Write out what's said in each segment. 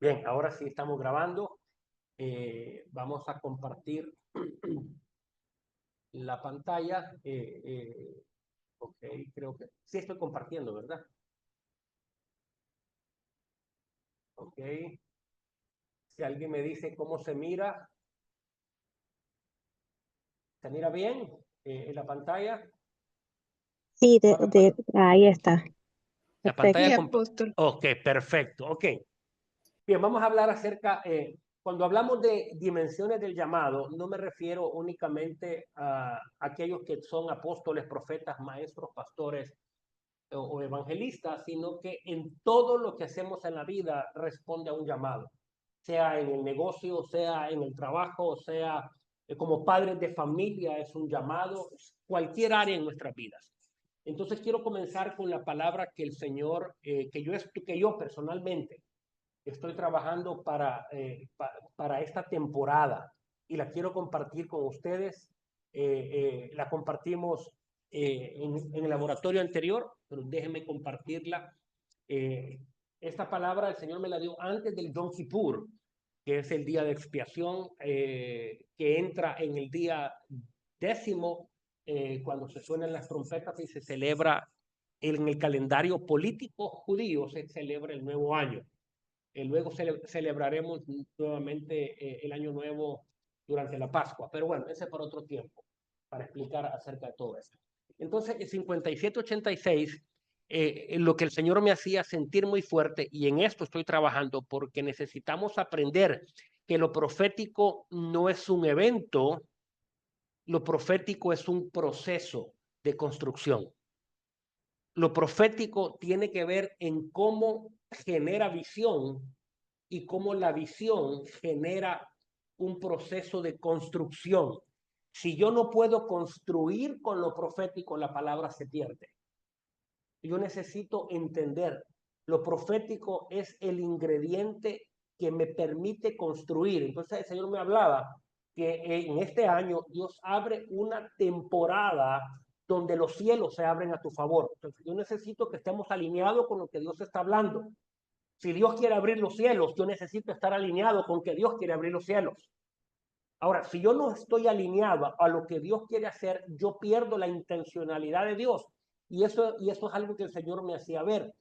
Bien, ahora sí estamos grabando. Vamos a compartir la pantalla. Ok, creo que sí estoy compartiendo, ¿verdad? Ok. Si alguien me dice cómo ¿se mira bien en la pantalla? Sí, Ahora, pues, ahí está. la Perfecto. pantalla. Sí, apóstol. Ok, perfecto. Ok. Bien, vamos a hablar acerca, cuando hablamos de dimensiones del llamado, no me refiero únicamente a aquellos que son apóstoles, profetas, maestros, pastores o evangelistas, sino que en todo lo que hacemos en la vida responde a un llamado, sea en el negocio, sea en el trabajo, sea como padres de familia, es un llamado, cualquier área en nuestras vidas. Entonces quiero comenzar con la palabra que el Señor, que yo personalmente estoy trabajando para esta temporada y la quiero compartir con ustedes. La compartimos en el laboratorio anterior, pero déjenme compartirla. Eh, esta palabra el Señor me la dio antes del Yom Kippur, que es el día de expiación, que entra en el día 10, cuando se suenan las trompetas y se celebra en el calendario político judío, se celebra el nuevo año. Luego celebraremos nuevamente el Año Nuevo durante la Pascua. Pero bueno, ese es por otro tiempo, para explicar acerca de todo esto. Entonces, en 5786, lo que el Señor me hacía sentir muy fuerte, y en esto estoy trabajando, porque necesitamos aprender que lo profético no es un evento, lo profético es un proceso de construcción. Lo profético tiene que ver en cómo genera visión y cómo la visión genera un proceso de construcción. Si yo no puedo construir con lo profético, la palabra se pierde. Yo necesito entender, lo profético es el ingrediente que me permite construir. Entonces el Señor me hablaba que en este año Dios abre una temporada donde los cielos se abren a tu favor. Entonces yo necesito que estemos alineados con lo que Dios está hablando. Si Dios quiere abrir los cielos, yo necesito estar alineado con que Dios quiere abrir los cielos. Ahora, si yo no estoy alineado a lo que Dios quiere hacer, yo pierdo la intencionalidad de Dios. Y eso es algo que el Señor me hacía ver.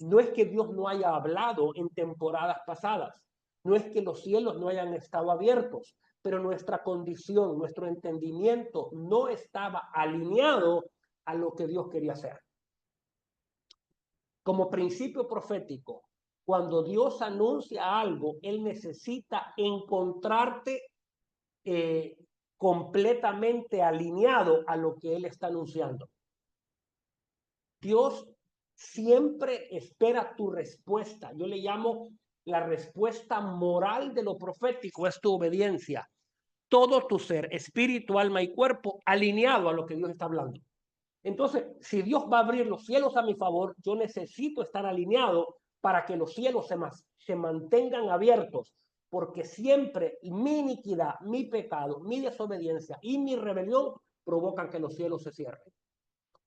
No es que Dios no haya hablado en temporadas pasadas. No es que los cielos no hayan estado abiertos, pero nuestra condición, nuestro entendimiento no estaba alineado a lo que Dios quería hacer. Como principio profético, cuando Dios anuncia algo, Él necesita encontrarte eh, completamente alineado a lo que Él está anunciando. Dios siempre espera tu respuesta. Yo le llamo la respuesta moral de lo profético, es tu obediencia. Todo tu ser, espíritu, alma y cuerpo, alineado a lo que Dios está hablando. Entonces, si Dios va a abrir los cielos a mi favor, yo necesito estar alineado para que los cielos se mantengan abiertos, porque siempre mi iniquidad, mi pecado, mi desobediencia y mi rebelión provocan que los cielos se cierren.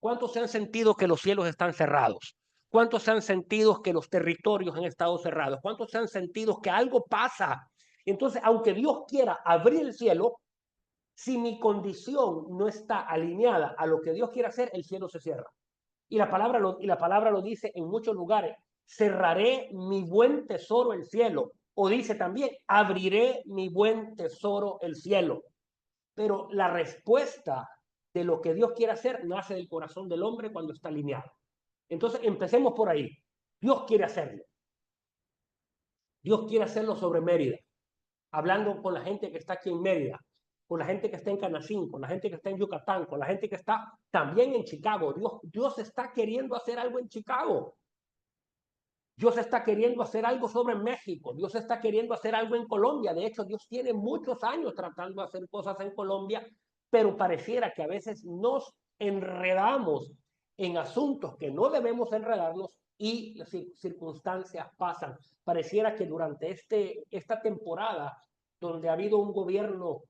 ¿Cuántos se han sentido que los cielos están cerrados? ¿Cuántos se han sentido que los territorios han estado cerrados? ¿Cuántos se han sentido que algo pasa? Entonces, aunque Dios quiera abrir el cielo, si mi condición no está alineada a lo que Dios quiere hacer, el cielo se cierra. Y la palabra lo dice en muchos lugares. Cerraré mi buen tesoro el cielo. O dice también, abriré mi buen tesoro el cielo. Pero la respuesta de lo que Dios quiere hacer nace del corazón del hombre cuando está alineado. Entonces, empecemos por ahí. Dios quiere hacerlo. Dios quiere hacerlo sobre Mérida. Hablando con la gente que está aquí en Mérida, con la gente que está en Canacín, con la gente que está en Yucatán, con la gente que está también en Chicago. Dios está queriendo hacer algo en Chicago. Dios está queriendo hacer algo sobre México. Dios está queriendo hacer algo en Colombia. De hecho, Dios tiene muchos años tratando de hacer cosas en Colombia, pero pareciera que a veces nos enredamos en asuntos que no debemos enredarnos y las circunstancias pasan. Pareciera que durante esta temporada, donde ha habido un gobierno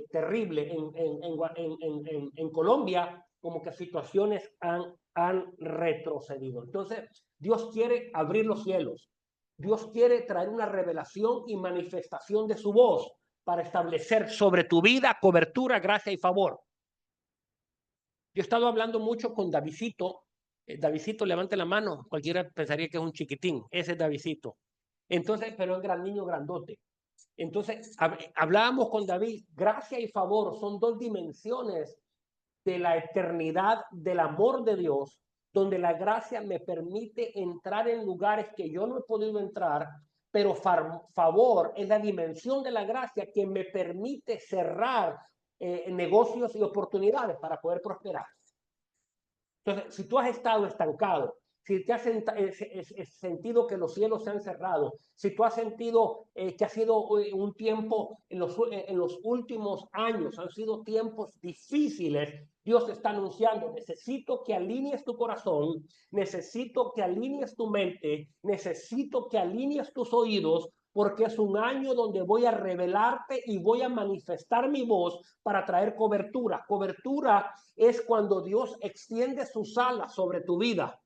terrible en Colombia, como que situaciones han retrocedido. Entonces, Dios quiere abrir los cielos. Dios quiere traer una revelación y manifestación de su voz para establecer sobre tu vida cobertura, gracia y favor. Yo he estado hablando mucho con Davidcito. Davidcito, levante la mano. Cualquiera pensaría que es un chiquitín. Ese es Davidcito. Entonces, pero es gran niño grandote. Entonces, hablábamos con David. Gracia y favor son dos dimensiones de la eternidad del amor de Dios, donde la gracia me permite entrar en lugares que yo no he podido entrar, pero favor es la dimensión de la gracia que me permite cerrar negocios y oportunidades para poder prosperar. Entonces, si tú has estado estancado, si te has sentido que los cielos se han cerrado, si tú has sentido que ha sido un tiempo en los últimos años, han sido tiempos difíciles, Dios te está anunciando, necesito que alinees tu corazón, necesito que alinees tu mente, necesito que alinees tus oídos, porque es un año donde voy a revelarte y voy a manifestar mi voz para traer cobertura. Cobertura es cuando Dios extiende sus alas sobre tu vida.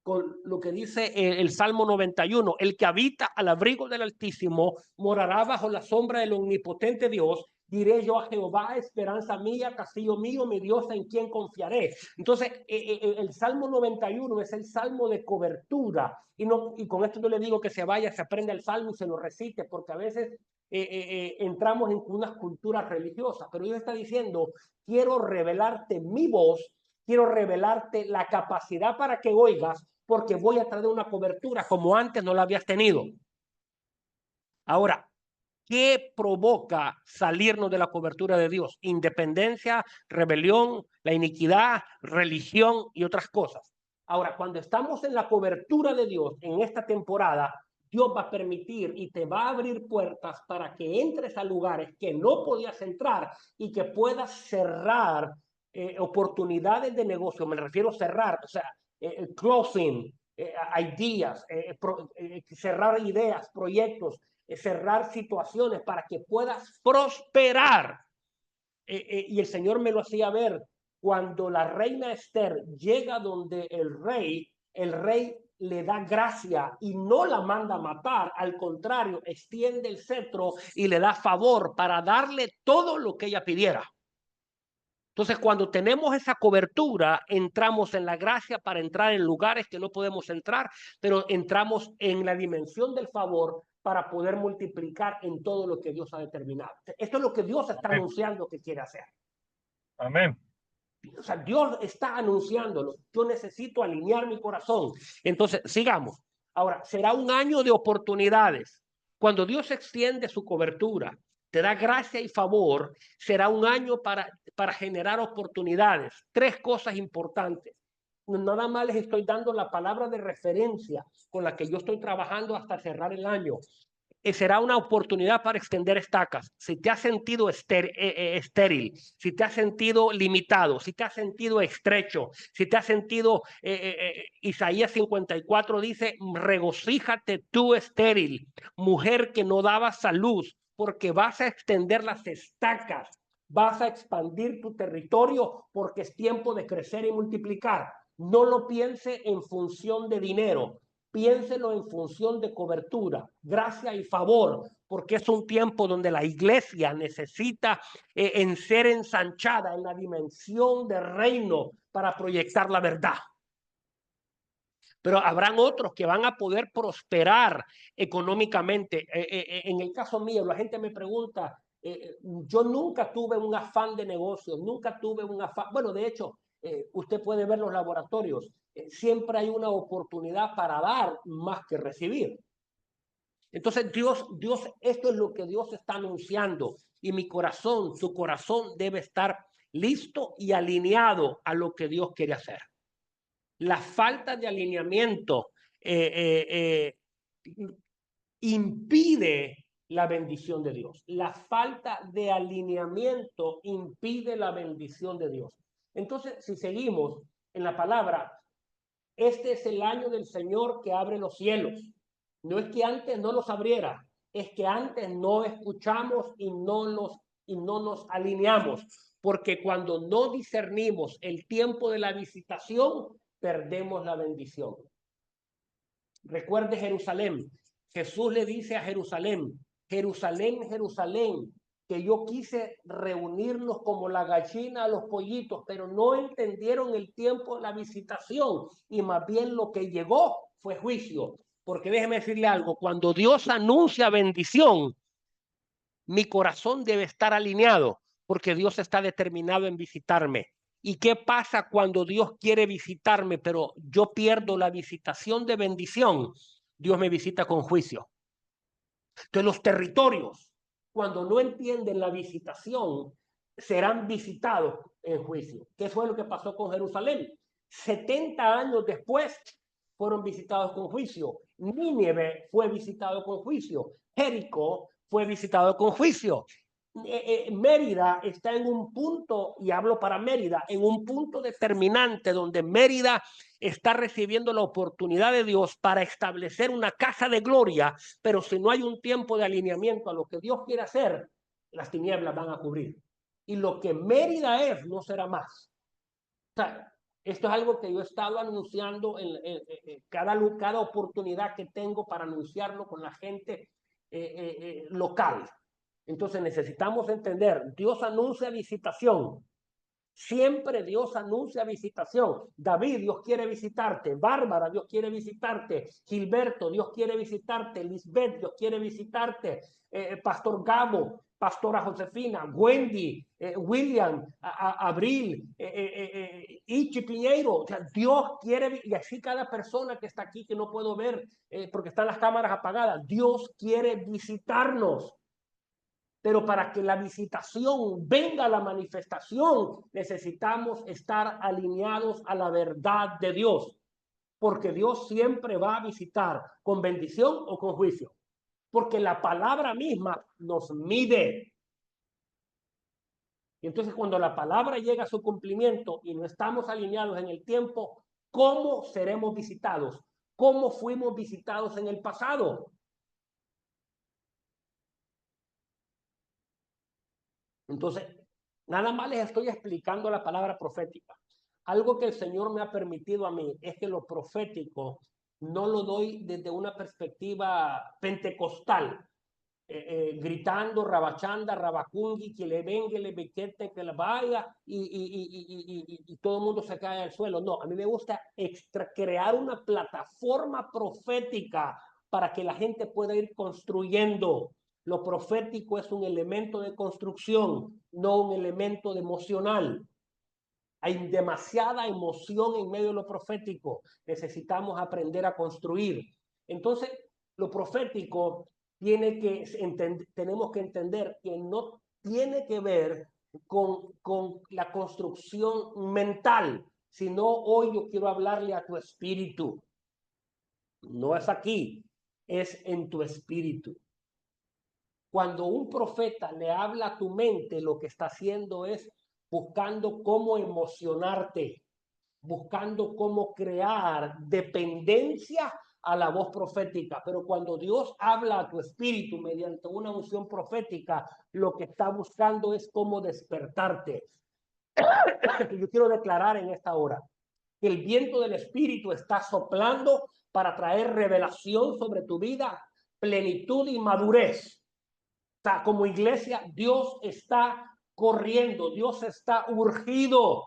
Con lo que dice el Salmo 91, el que habita al abrigo del Altísimo morará bajo la sombra del omnipotente Dios. Diré yo a Jehová, esperanza mía, castillo mío, mi Dios en quien confiaré. Entonces, el Salmo 91 es el salmo de cobertura. Y con esto yo le digo que se vaya, se aprenda el salmo y se lo recite, porque a veces entramos en unas culturas religiosas. Pero Dios está diciendo, quiero revelarte mi voz, quiero revelarte la capacidad para que oigas, porque voy a traer una cobertura como antes no la habías tenido. Ahora, ¿qué provoca salirnos de la cobertura de Dios? Independencia, rebelión, la iniquidad, religión y otras cosas. Ahora, cuando estamos en la cobertura de Dios en esta temporada, Dios va a permitir y te va a abrir puertas para que entres a lugares que no podías entrar y que puedas cerrar oportunidades de negocio. Me refiero a cerrar, o sea, closing, ideas, cerrar ideas, proyectos, cerrar situaciones para que puedas prosperar. Y el Señor me lo hacía ver cuando la reina Esther llega donde el rey le da gracia y no la manda a matar, al contrario, extiende el cetro y le da favor para darle todo lo que ella pidiera. Entonces, cuando tenemos esa cobertura, entramos en la gracia para entrar en lugares que no podemos entrar, pero entramos en la dimensión del favor para poder multiplicar en todo lo que Dios ha determinado. Esto es lo que Dios está anunciando que quiere hacer. Amén. O sea, Dios está anunciándolo. Yo necesito alinear mi corazón. Entonces, sigamos. Ahora, será un año de oportunidades. Cuando Dios extiende su cobertura, te da gracia y favor, será un año para generar oportunidades. Tres cosas importantes. Nada más les estoy dando la palabra de referencia con la que yo estoy trabajando hasta cerrar el año. Será una oportunidad para extender estacas. Si te has sentido estéril, si te has sentido limitado, si te has sentido estrecho, si te has sentido, Isaías 54 dice, regocíjate tú estéril, mujer que no daba salud, porque vas a extender las estacas, vas a expandir tu territorio porque es tiempo de crecer y multiplicar. No lo piense en función de dinero. Piénselo en función de cobertura, gracia y favor, porque es un tiempo donde la iglesia necesita en ser ensanchada en la dimensión del reino para proyectar la verdad. Pero habrán otros que van a poder prosperar económicamente. En el caso mío, la gente me pregunta, yo nunca tuve un afán de negocio, nunca tuve un afán, bueno, de hecho, usted puede ver los laboratorios, siempre hay una oportunidad para dar más que recibir. Entonces Dios, esto es lo que Dios está anunciando y mi corazón, su corazón debe estar listo y alineado a lo que Dios quiere hacer. La falta de alineamiento impide la bendición de Dios. La falta de alineamiento impide la bendición de Dios. Entonces, si seguimos en la palabra, este es el año del Señor que abre los cielos. No es que antes no los abriera, es que antes no escuchamos y no nos alineamos, porque cuando no discernimos el tiempo de la visitación, perdemos la bendición. Recuerde Jerusalén, Jesús le dice a Jerusalén, Jerusalén, Jerusalén, que yo quise reunirlos como la gallina a los pollitos, pero no entendieron el tiempo de la visitación y más bien lo que llegó fue juicio. Porque déjeme decirle algo, cuando Dios anuncia bendición, mi corazón debe estar alineado porque Dios está determinado en visitarme. ¿Y qué pasa cuando Dios quiere visitarme, pero yo pierdo la visitación de bendición? Dios me visita con juicio. Entonces los territorios, cuando no entienden la visitación, serán visitados en juicio. ¿Qué fue lo que pasó con Jerusalén? 70 años después fueron visitados con juicio. Nínive fue visitado con juicio. Jericó fue visitado con juicio. Mérida está en un punto, y hablo para Mérida, en un punto determinante donde Mérida está recibiendo la oportunidad de Dios para establecer una casa de gloria, pero si no hay un tiempo de alineamiento a lo que Dios quiere hacer, las tinieblas van a cubrir. Y lo que Mérida es, no será más. O sea, esto es algo que yo he estado anunciando en cada oportunidad que tengo para anunciarlo con la gente local. Entonces necesitamos entender, Dios anuncia visitación. Siempre Dios anuncia visitación. David, Dios quiere visitarte. Bárbara, Dios quiere visitarte. Gilberto, Dios quiere visitarte. Lisbeth, Dios quiere visitarte. Pastor Gabo, Pastora Josefina, Wendy, William, Abril, Ichi Piñeiro. O sea, Dios quiere, y así cada persona que está aquí que no puedo ver porque están las cámaras apagadas. Dios quiere visitarnos. Pero para que la visitación venga a la manifestación, necesitamos estar alineados a la verdad de Dios. Porque Dios siempre va a visitar con bendición o con juicio. Porque la palabra misma nos mide. Y entonces cuando la palabra llega a su cumplimiento y no estamos alineados en el tiempo, ¿cómo seremos visitados? ¿Cómo fuimos visitados en el pasado? Entonces, nada más les estoy explicando la palabra profética. Algo que el Señor me ha permitido a mí es que lo profético no lo doy desde una perspectiva pentecostal, gritando, rabachanda, rabacungi, que le venga, le bequete, que le vaya y todo el mundo se cae al suelo. No, a mí me gusta crear una plataforma profética para que la gente pueda ir construyendo. Lo profético es un elemento de construcción, no un elemento de emocional. Hay demasiada emoción en medio de lo profético. Necesitamos aprender a construir. Entonces, lo profético tenemos que entender que no tiene que ver con la construcción mental, sino hoy yo quiero hablarle a tu espíritu. No es aquí, es en tu espíritu. Cuando un profeta le habla a tu mente, lo que está haciendo es buscando cómo emocionarte, buscando cómo crear dependencia a la voz profética. Pero cuando Dios habla a tu espíritu mediante una unción profética, lo que está buscando es cómo despertarte. Yo quiero declarar en esta hora que el viento del espíritu está soplando para traer revelación sobre tu vida, plenitud y madurez. O sea, como iglesia, Dios está corriendo, Dios está urgido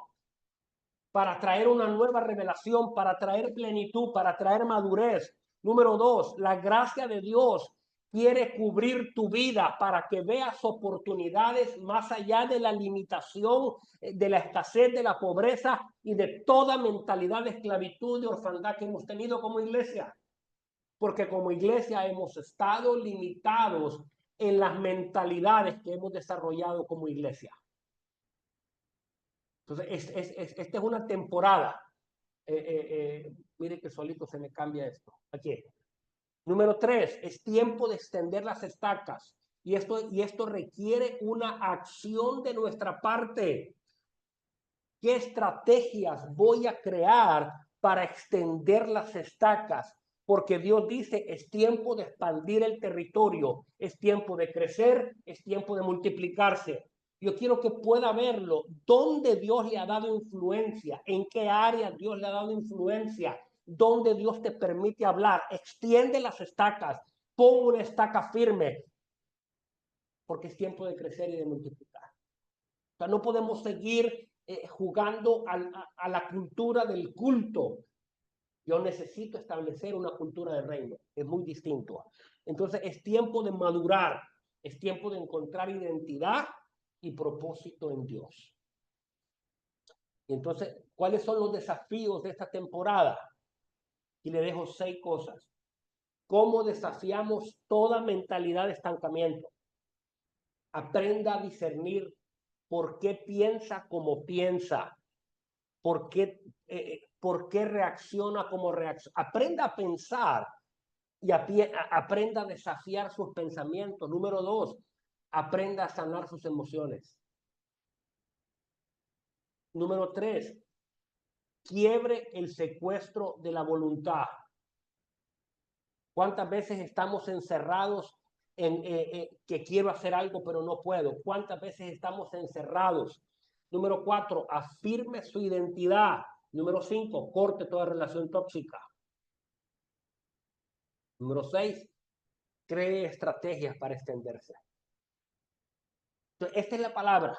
para traer una nueva revelación, para traer plenitud, para traer madurez. Número 2, la gracia de Dios quiere cubrir tu vida para que veas oportunidades más allá de la limitación, de la escasez, de la pobreza y de toda mentalidad de esclavitud, de orfandad que hemos tenido como iglesia. Porque como iglesia hemos estado limitados en las mentalidades que hemos desarrollado como iglesia. Entonces, esta es una temporada. Mire que solito se me cambia esto. Aquí. Número 3, es tiempo de extender las estacas. Y esto requiere una acción de nuestra parte. ¿Qué estrategias voy a crear para extender las estacas? Porque Dios dice, es tiempo de expandir el territorio, es tiempo de crecer, es tiempo de multiplicarse. Yo quiero que pueda verlo, dónde Dios le ha dado influencia, en qué área Dios le ha dado influencia, dónde Dios te permite hablar. Extiende las estacas. Pon una estaca firme, porque es tiempo de crecer y de multiplicar. O sea, no podemos seguir jugando a la cultura del culto. Yo necesito establecer una cultura de reino. Es muy distinto. Entonces es tiempo de madurar. Es tiempo de encontrar identidad y propósito en Dios. Y entonces, ¿cuáles son los desafíos de esta temporada? Y le dejo 6 cosas. ¿Cómo desafiamos toda mentalidad de estancamiento? Aprenda a discernir por qué piensa como piensa. ¿Por qué reacciona como reacciona? Aprenda a pensar y aprenda a desafiar sus pensamientos. Número 2, aprenda a sanar sus emociones. Número 3, quiebre el secuestro de la voluntad. ¿Cuántas veces estamos encerrados en que quiero hacer algo pero no puedo? ¿Cuántas veces estamos encerrados? Número 4, afirme su identidad. Número 5, corte toda relación tóxica. Número 6, cree estrategias para extenderse. Entonces, esta es la palabra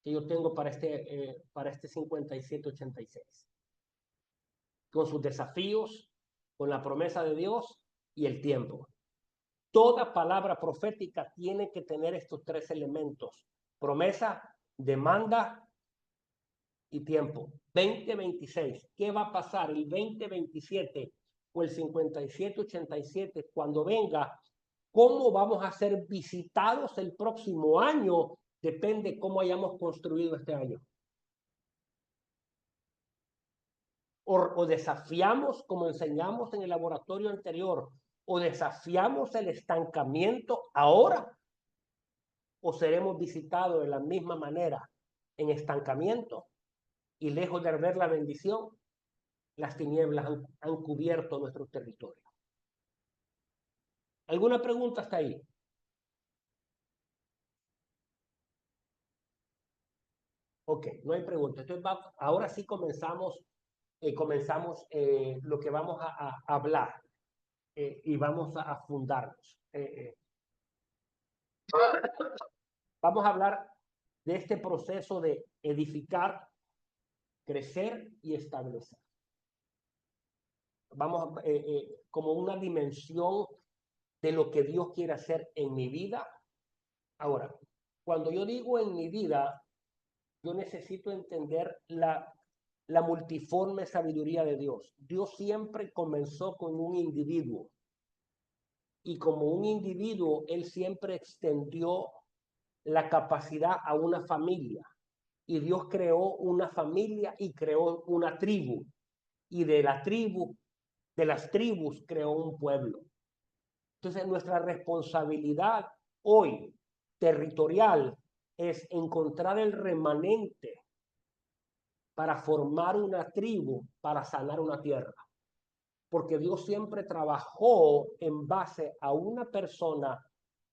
que yo tengo para este 5786. Con sus desafíos, con la promesa de Dios y el tiempo. Toda palabra profética tiene que tener estos 3 elementos: promesa, demanda y tiempo. 2026, ¿qué va a pasar el 2027 o el 5787 cuando venga? ¿Cómo vamos a ser visitados el próximo año? Depende cómo hayamos construido este año. O desafiamos, como enseñamos en el laboratorio anterior, o desafiamos el estancamiento ahora, o seremos visitados de la misma manera en estancamiento, y lejos de ver la bendición, las tinieblas han cubierto nuestro territorio. ¿Alguna pregunta hasta ahí? Ok, no hay pregunta. Entonces ahora sí comenzamos lo que vamos a hablar, y vamos a fundarnos. Vamos a hablar de este proceso de edificar, crecer y establecer. Vamos como una dimensión de lo que Dios quiere hacer en mi vida. Ahora, cuando yo digo en mi vida, yo necesito entender la multiforme sabiduría de Dios. Dios siempre comenzó con un individuo, y como un individuo, Él siempre extendió la capacidad a una familia. Y Dios creó una familia y creó una tribu. Y de las tribus creó un pueblo. Entonces nuestra responsabilidad hoy territorial es encontrar el remanente para formar una tribu, para sanar una tierra. Porque Dios siempre trabajó en base a una persona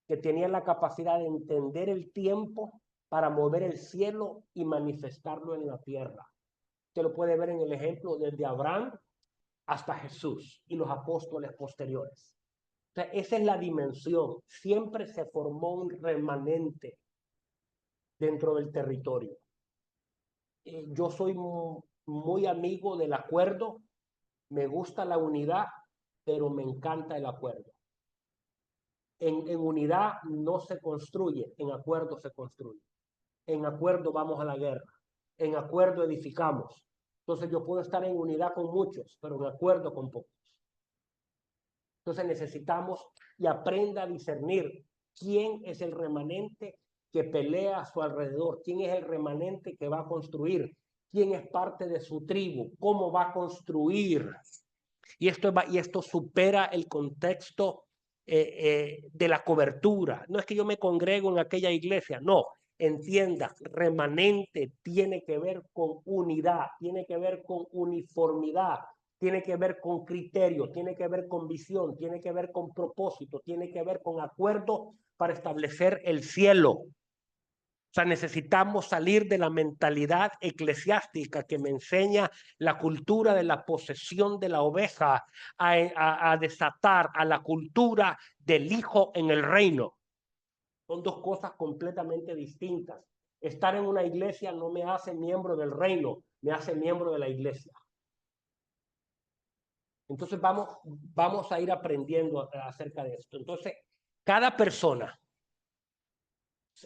que tenía la capacidad de entender el tiempo para mover el cielo y manifestarlo en la tierra. Usted lo puede ver en el ejemplo desde Abraham hasta Jesús y los apóstoles posteriores. O sea, esa es la dimensión. Siempre se formó un remanente dentro del territorio. Yo soy muy amigo del acuerdo, me gusta la unidad, pero me encanta el acuerdo. En unidad no se construye, en acuerdo se construye. En acuerdo vamos a la guerra, en acuerdo edificamos. Entonces yo puedo estar en unidad con muchos, pero en acuerdo con pocos. Entonces necesitamos y aprenda a discernir quién es el remanente que pelea a su alrededor, quién es el remanente que va a construir, quién es parte de su tribu, cómo va a construir. Y esto supera el contexto de la cobertura. No es que yo me congrego en aquella iglesia, no. Entienda, remanente tiene que ver con unidad, tiene que ver con uniformidad, tiene que ver con criterio, tiene que ver con visión, tiene que ver con propósito, tiene que ver con acuerdo para establecer el cielo. sea, necesitamos salir de la mentalidad eclesiástica que me enseña la cultura de la posesión de la oveja a desatar a la cultura del hijo en el reino. Son dos cosas completamente distintas. Estar en una iglesia no me hace miembro del reino, me hace miembro de la iglesia. Entonces vamos a ir aprendiendo acerca de esto. Entonces, cada persona,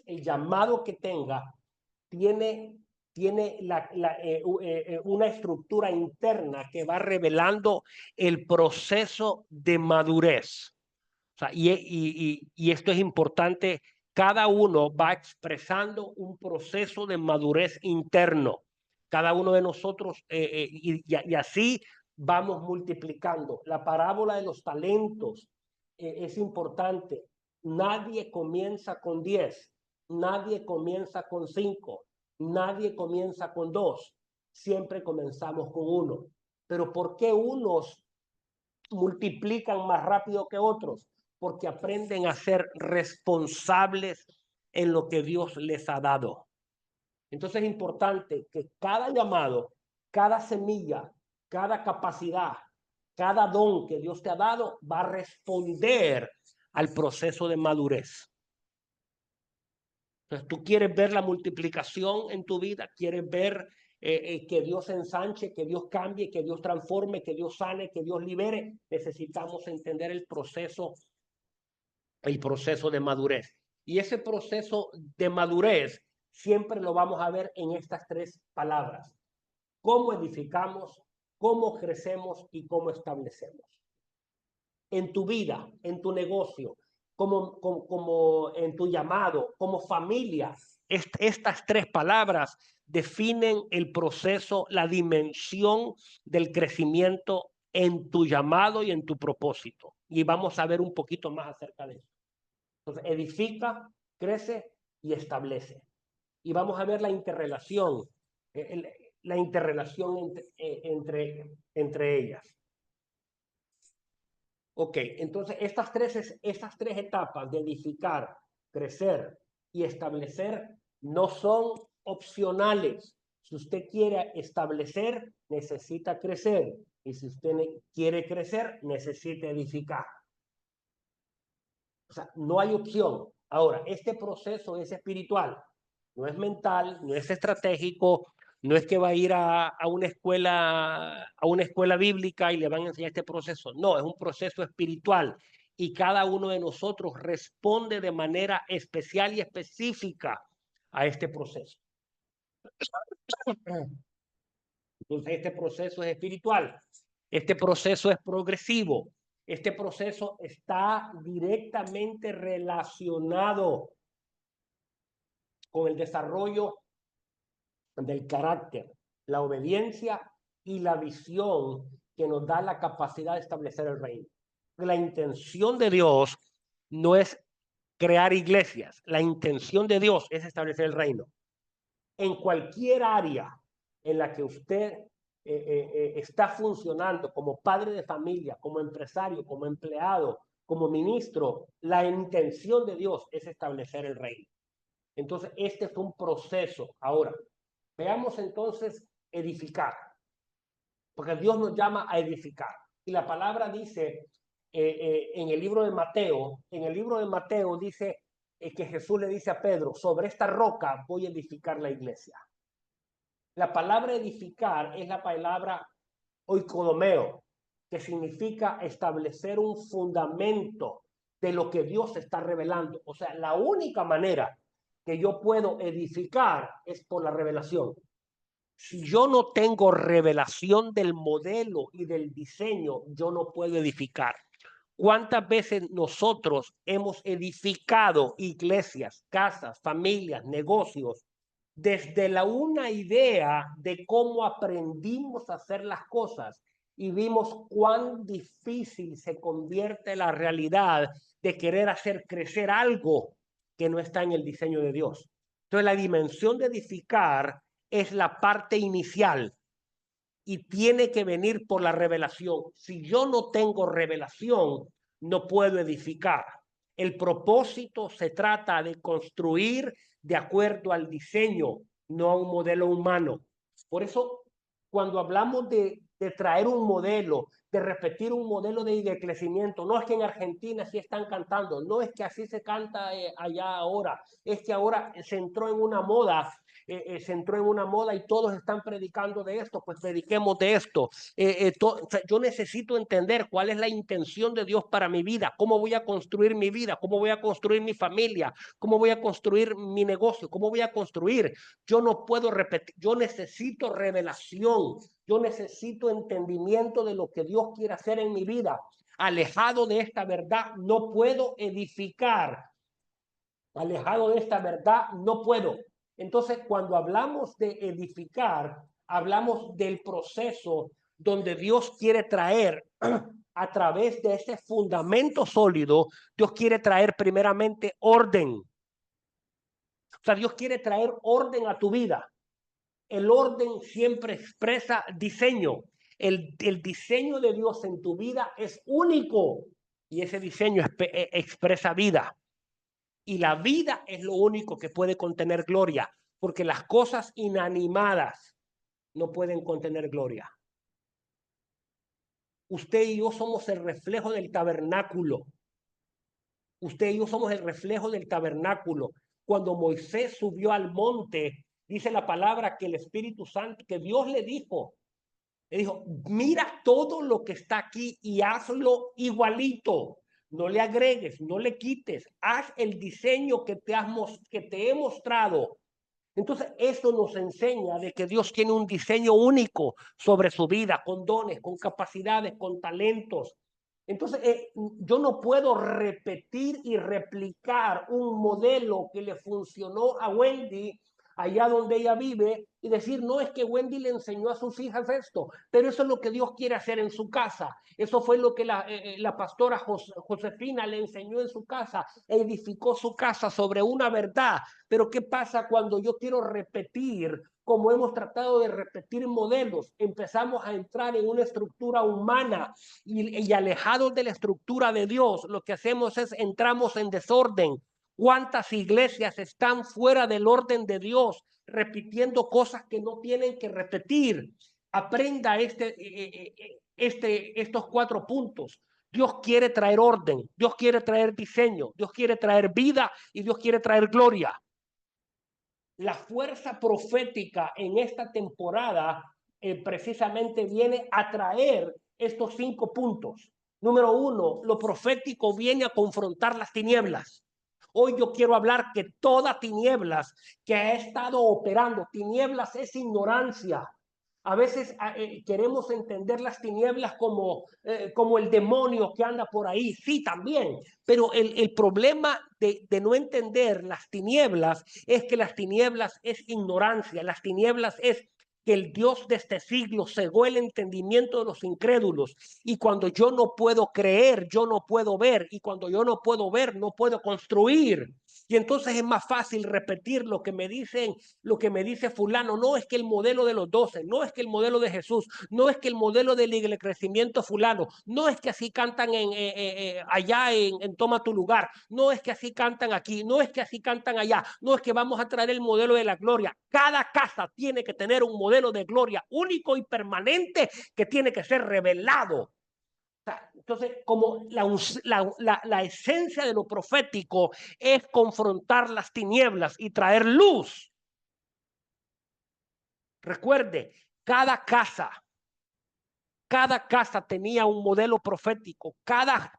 el llamado que tenga, tiene una estructura interna que va revelando el proceso de madurez. O sea, y esto es importante, cada uno va expresando un proceso de madurez interno. Cada uno de nosotros, y así vamos multiplicando. La parábola de los talentos es importante. Nadie comienza con 10, nadie comienza con 5, nadie comienza con 2. Siempre comenzamos con 1. Pero ¿por qué unos multiplican más rápido que otros? Porque aprenden a ser responsables en lo que Dios les ha dado. Entonces es importante que cada llamado, cada semilla, cada capacidad, cada don que Dios te ha dado va a responder al proceso de madurez. Entonces tú quieres ver la multiplicación en tu vida, quieres ver que Dios ensanche, que Dios cambie, que Dios transforme, que Dios sane, que Dios libere. Necesitamos entender el proceso de madurez. Y ese proceso de madurez siempre lo vamos a ver en estas 3 palabras: cómo edificamos, cómo crecemos y cómo establecemos. En tu vida, en tu negocio, como en tu llamado, como familia, estas 3 palabras definen el proceso, la dimensión del crecimiento en tu llamado y en tu propósito. Y vamos a ver un poquito más acerca de eso. Entonces, edifica, crece y establece. Y vamos a ver la interrelación entre ellas. Ok, entonces estas tres etapas de edificar, crecer y establecer no son opcionales. Si usted quiere establecer, necesita crecer. Y si usted quiere crecer, necesita edificar. O sea, no hay opción. Ahora, este proceso es espiritual, no es mental, no es estratégico, no es que va a ir a una escuela bíblica y le van a enseñar este proceso. No, es un proceso espiritual y cada uno de nosotros responde de manera especial y específica a este proceso. Entonces, este proceso es espiritual, este proceso es progresivo, este proceso está directamente relacionado con el desarrollo del carácter, la obediencia y la visión que nos da la capacidad de establecer el reino. La intención de Dios no es crear iglesias, la intención de Dios es establecer el reino. En cualquier área en la que usted está funcionando como padre de familia, como empresario, como empleado, como ministro, la intención de Dios es establecer el reino. Entonces, este es un proceso. Ahora, veamos entonces edificar, porque Dios nos llama a edificar. Y la palabra dice en el libro de Mateo dice que Jesús le dice a Pedro: sobre esta roca voy a edificar la iglesia. La palabra edificar es la palabra oikodomeo, que significa establecer un fundamento de lo que Dios está revelando. O sea, la única manera que yo puedo edificar es por la revelación. Si yo no tengo revelación del modelo y del diseño, yo no puedo edificar. ¿Cuántas veces nosotros hemos edificado iglesias, casas, familias, negocios, desde una idea de cómo aprendimos a hacer las cosas y vimos cuán difícil se convierte la realidad de querer hacer crecer algo que no está en el diseño de Dios? Entonces, la dimensión de edificar es la parte inicial y tiene que venir por la revelación. Si yo no tengo revelación, no puedo edificar. El propósito se trata de construir, de acuerdo al diseño, no a un modelo humano. Por eso, cuando hablamos de traer un modelo, de repetir un modelo de crecimiento, no es que en Argentina sí están cantando, no es que así se canta allá ahora, es que ahora se entró en una moda. Se entró en una moda y todos están predicando de esto, pues prediquemos de esto. O sea, yo necesito entender cuál es la intención de Dios para mi vida, cómo voy a construir mi vida, cómo voy a construir mi familia, cómo voy a construir mi negocio, cómo voy a construir. Yo no puedo repetir, yo necesito revelación, yo necesito entendimiento de lo que Dios quiere hacer en mi vida. Alejado de esta verdad, no puedo edificar. Alejado de esta verdad, no puedo. Entonces, cuando hablamos de edificar, hablamos del proceso donde Dios quiere traer a través de ese fundamento sólido, Dios quiere traer primeramente orden. O sea, Dios quiere traer orden a tu vida. El orden siempre expresa diseño. El diseño de Dios en tu vida es único y ese diseño expresa vida. Y la vida es lo único que puede contener gloria, porque las cosas inanimadas no pueden contener gloria. Usted y yo somos el reflejo del tabernáculo. Usted y yo somos el reflejo del tabernáculo. Cuando Moisés subió al monte, dice la palabra que el Espíritu Santo, que Dios le dijo, mira todo lo que está aquí y hazlo igualito. No le agregues, no le quites. Haz el diseño que te he mostrado. Entonces, eso nos enseña de que Dios tiene un diseño único sobre su vida, con dones, con capacidades, con talentos. Entonces, yo no puedo repetir y replicar un modelo que le funcionó a Wendy allá donde ella vive y decir, no, es que Wendy le enseñó a sus hijas esto, pero eso es lo que Dios quiere hacer en su casa. Eso fue lo que la pastora Josefina le enseñó en su casa, edificó su casa sobre una verdad. Pero ¿qué pasa cuando yo quiero repetir, como hemos tratado de repetir modelos? Empezamos a entrar en una estructura humana y alejados de la estructura de Dios, lo que hacemos es entramos en desorden. ¿Cuántas iglesias están fuera del orden de Dios, repitiendo cosas que no tienen que repetir? Aprenda estos 4 puntos. Dios quiere traer orden, Dios quiere traer diseño, Dios quiere traer vida y Dios quiere traer gloria. La fuerza profética en esta temporada precisamente viene a traer estos 5 puntos. Número 1, lo profético viene a confrontar las tinieblas. Hoy yo quiero hablar que toda tinieblas que ha estado operando, tinieblas es ignorancia. A veces queremos entender las tinieblas como el demonio que anda por ahí. Sí, también. Pero el problema de no entender las tinieblas es que las tinieblas es ignorancia. Las tinieblas es que el Dios de este siglo cegó el entendimiento de los incrédulos. Y cuando yo no puedo creer, yo no puedo ver. Y cuando yo no puedo ver, no puedo construir. Y entonces es más fácil repetir lo que me dicen, lo que me dice fulano. No es que el modelo de los 12, no es que el modelo de Jesús, no es que el modelo del crecimiento fulano, no es que así cantan allá en Toma tu lugar, no es que así cantan aquí, no es que así cantan allá, no es que vamos a traer el modelo de la gloria. Cada casa tiene que tener un modelo de gloria único y permanente que tiene que ser revelado. Entonces, como la esencia de lo profético es confrontar las tinieblas y traer luz. Recuerde, cada casa tenía un modelo profético, cada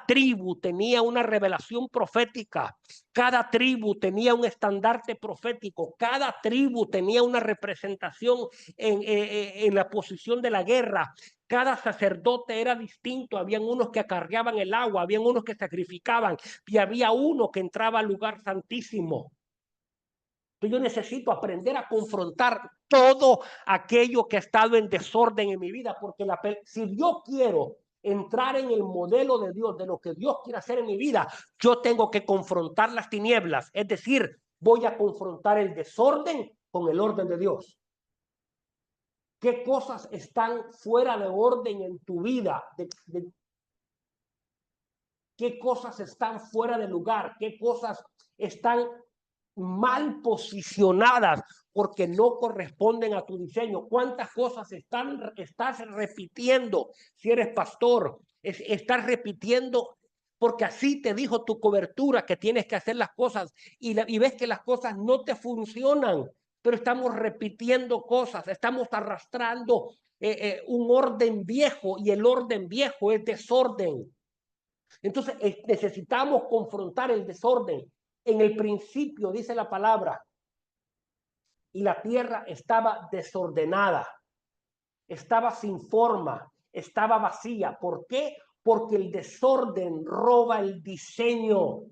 tribu tenía una revelación profética, cada tribu tenía un estandarte profético, cada tribu tenía una representación en la posición de la guerra. Cada sacerdote era distinto, habían unos que acarreaban el agua, habían unos que sacrificaban y había uno que entraba al lugar santísimo. Yo necesito aprender a confrontar todo aquello que ha estado en desorden en mi vida, porque si yo quiero entrar en el modelo de Dios, de lo que Dios quiere hacer en mi vida, yo tengo que confrontar las tinieblas, es decir, voy a confrontar el desorden con el orden de Dios. ¿Qué cosas están fuera de orden en tu vida? ¿Qué cosas están fuera de lugar? ¿Qué cosas están mal posicionadas porque no corresponden a tu diseño. ¿Cuántas cosas estás repitiendo si eres pastor? Estás repitiendo porque así te dijo tu cobertura que tienes que hacer las cosas y ves que las cosas no te funcionan, pero estamos repitiendo cosas, estamos arrastrando un orden viejo y el orden viejo es desorden. Entonces necesitamos confrontar el desorden. En el principio dice la palabra, y la tierra estaba desordenada, estaba sin forma, estaba vacía. ¿Por qué? Porque el desorden roba el diseño.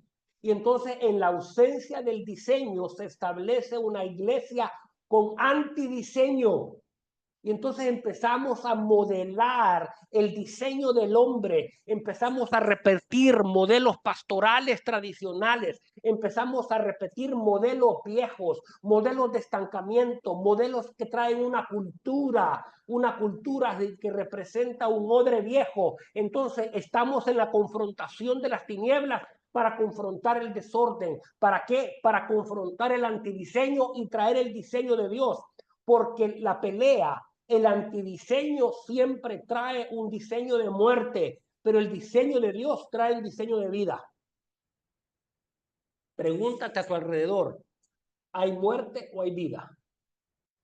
Y entonces en la ausencia del diseño se establece una iglesia con antidiseño. Y entonces empezamos a modelar el diseño del hombre, empezamos a repetir modelos pastorales tradicionales, empezamos a repetir modelos viejos, modelos de estancamiento, modelos que traen una cultura que representa un odre viejo. Entonces estamos en la confrontación de las tinieblas para confrontar el desorden. ¿Para qué? Para confrontar el antidiseño y traer el diseño de Dios. Porque la pelea, el antidiseño siempre trae un diseño de muerte, pero el diseño de Dios trae un diseño de vida. Pregúntate a tu alrededor, ¿hay muerte o hay vida?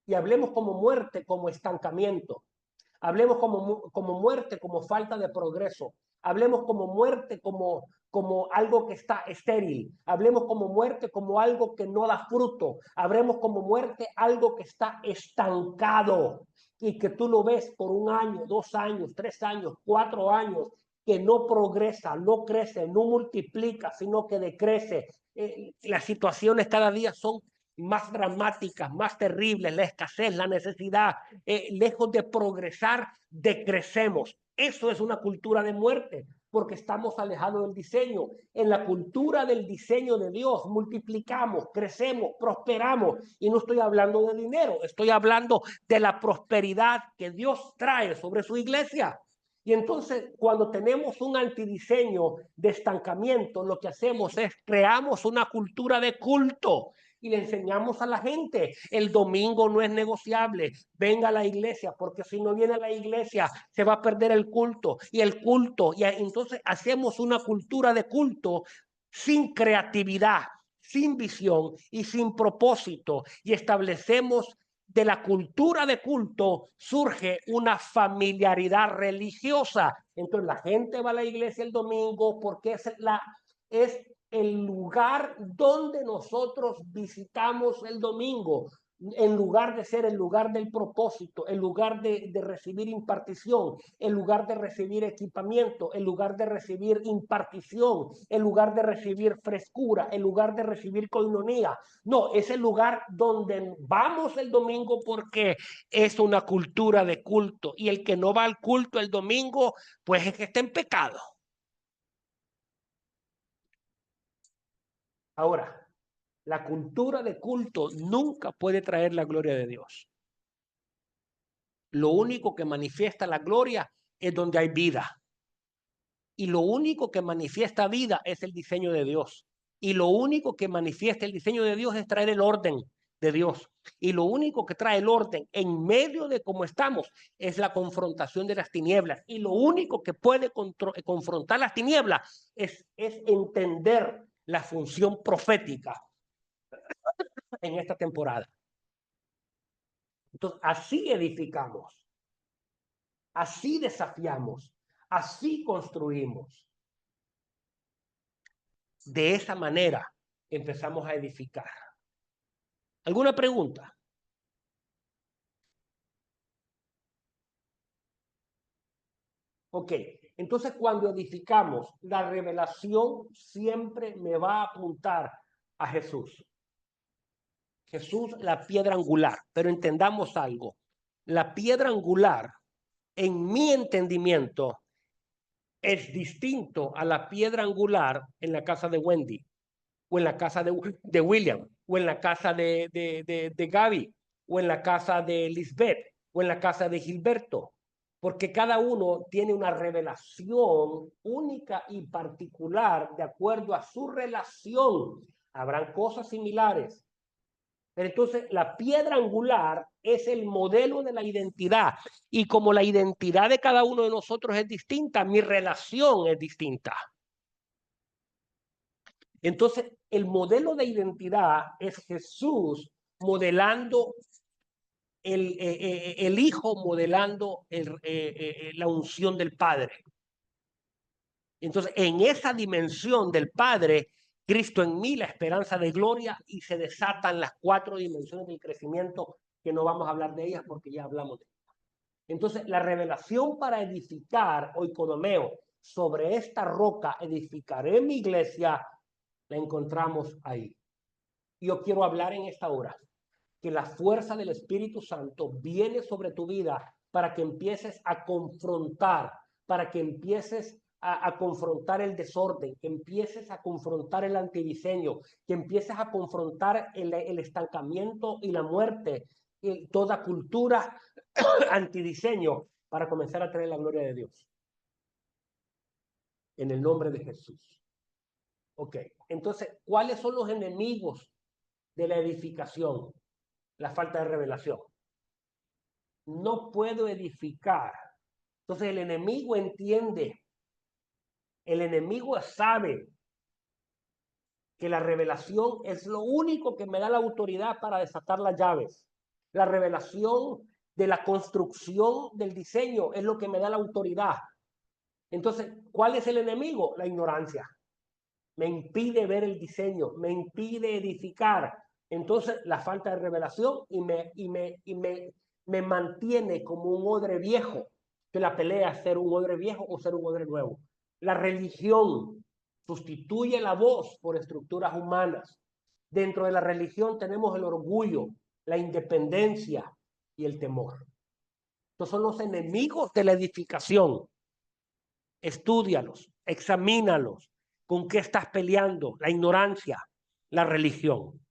Y hablemos como muerte, como estancamiento. Hablemos como muerte, como falta de progreso. Hablemos como muerte, como algo que está estéril. Hablemos como muerte, como algo que no da fruto. Hablemos como muerte, algo que está estancado y que tú lo ves por 1 año, 2 años, 3 años, 4 años, que no progresa, no crece, no multiplica, sino que decrece. Las situaciones cada día son más dramáticas, más terribles, la escasez, la necesidad, lejos de progresar, decrecemos. Eso es una cultura de muerte, porque estamos alejados del diseño. En la cultura del diseño de Dios multiplicamos, crecemos, prosperamos, y no estoy hablando de dinero, estoy hablando de la prosperidad que Dios trae sobre su iglesia. Y entonces, cuando tenemos un antidiseño de estancamiento, lo que hacemos es creamos una cultura de culto y le enseñamos a la gente, el domingo no es negociable, venga a la iglesia, porque si no viene a la iglesia se va a perder el culto, y entonces hacemos una cultura de culto sin creatividad, sin visión y sin propósito, y establecemos de la cultura de culto surge una familiaridad religiosa. Entonces la gente va a la iglesia el domingo porque es el lugar donde nosotros visitamos el domingo, en lugar de ser el lugar del propósito, el lugar de recibir impartición, el lugar de recibir equipamiento, el lugar de recibir impartición, el lugar de recibir frescura, el lugar de recibir coinonía. No, es el lugar donde vamos el domingo porque es una cultura de culto, y el que no va al culto el domingo, pues es que está en pecado. Ahora, la cultura de culto nunca puede traer la gloria de Dios. Lo único que manifiesta la gloria es donde hay vida. Y lo único que manifiesta vida es el diseño de Dios. Y lo único que manifiesta el diseño de Dios es traer el orden de Dios. Y lo único que trae el orden en medio de cómo estamos es la confrontación de las tinieblas. Y lo único que puede confrontar las tinieblas es entender la función profética en esta temporada. Entonces, así edificamos, así desafiamos, así construimos. De esa manera empezamos a edificar. ¿Alguna pregunta? Ok, entonces cuando edificamos, la revelación siempre me va a apuntar a Jesús. Jesús, la piedra angular. Pero entendamos algo. La piedra angular, en mi entendimiento, es distinto a la piedra angular en la casa de Wendy, o en la casa de William, o en la casa de Gaby, o en la casa de Lisbeth, o en la casa de Gilberto, porque cada uno tiene una revelación única y particular de acuerdo a su relación Habrán cosas similares. Pero entonces la piedra angular es el modelo de la identidad. Y como la identidad de cada uno de nosotros es distinta, mi relación es distinta. Entonces, el modelo de identidad es Jesús modelando el Hijo, modelando la unción del Padre. Entonces, en esa dimensión del Padre, Cristo en mí, la esperanza de gloria, y se desatan las 4 dimensiones del crecimiento, que no vamos a hablar de ellas porque ya hablamos de ellas. Entonces, la revelación para edificar, oikodomeo, sobre esta roca edificaré mi iglesia, la encontramos ahí. Yo quiero hablar en esta hora que la fuerza del Espíritu Santo viene sobre tu vida para que empieces a confrontar, para que empieces a confrontar el desorden, que empieces a confrontar el antidiseño, que empieces a confrontar el estancamiento y la muerte, y toda cultura antidiseño, para comenzar a traer la gloria de Dios. En el nombre de Jesús. Ok, entonces, ¿cuáles son los enemigos de la edificación? La falta de revelación. No puedo edificar. Entonces el enemigo entiende, el enemigo sabe que la revelación es lo único que me da la autoridad para desatar las llaves. La revelación de la construcción del diseño es lo que me da la autoridad. Entonces, ¿cuál es el enemigo? La ignorancia. Me impide ver el diseño, me impide edificar. Entonces, la falta de revelación me mantiene como un odre viejo, que la pelea es ser un odre viejo o ser un odre nuevo. La religión sustituye la voz por estructuras humanas. Dentro de la religión tenemos el orgullo, la independencia y el temor. Estos son los enemigos de la edificación. Estúdialos, examínalos. ¿Con qué estás peleando? La ignorancia, la religión.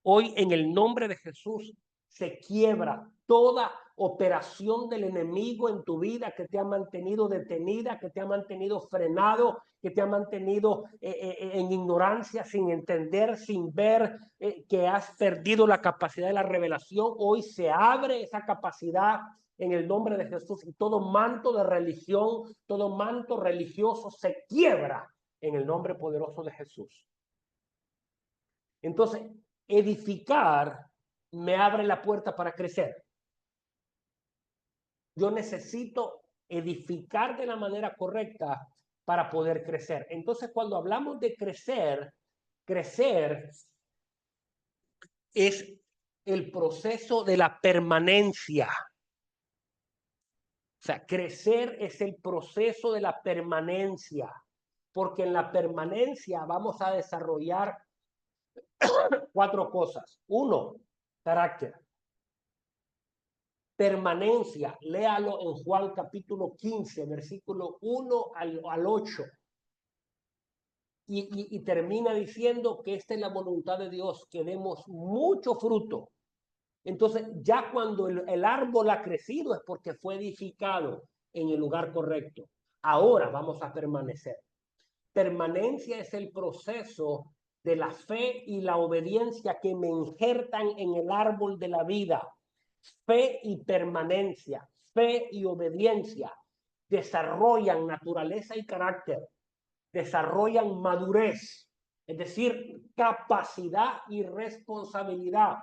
Hoy, en el nombre de Jesús, se quiebra toda operación del enemigo en tu vida que te ha mantenido detenida, que te ha mantenido frenado, que te ha mantenido en ignorancia, sin entender, sin ver, que has perdido la capacidad de la revelación. Hoy se abre esa capacidad en el nombre de Jesús, y todo manto de religión, todo manto religioso se quiebra en el nombre poderoso de Jesús. Entonces, edificar me abre la puerta para crecer. Yo necesito edificar de la manera correcta para poder crecer. Entonces, cuando hablamos de crecer, crecer es el proceso de la permanencia. O sea, crecer es el proceso de la permanencia, porque en la permanencia vamos a desarrollar 4 cosas. 1, carácter. Permanencia, léalo en Juan capítulo 15, versículo 1 al 8. Y termina diciendo que esta es la voluntad de Dios, que demos mucho fruto. Entonces, ya cuando el árbol ha crecido es porque fue edificado en el lugar correcto. Ahora vamos a permanecer. Permanencia es el proceso de la fe y la obediencia que me injertan en el árbol de la vida. Fe y permanencia, fe y obediencia desarrollan naturaleza y carácter, desarrollan madurez, es decir, capacidad y responsabilidad.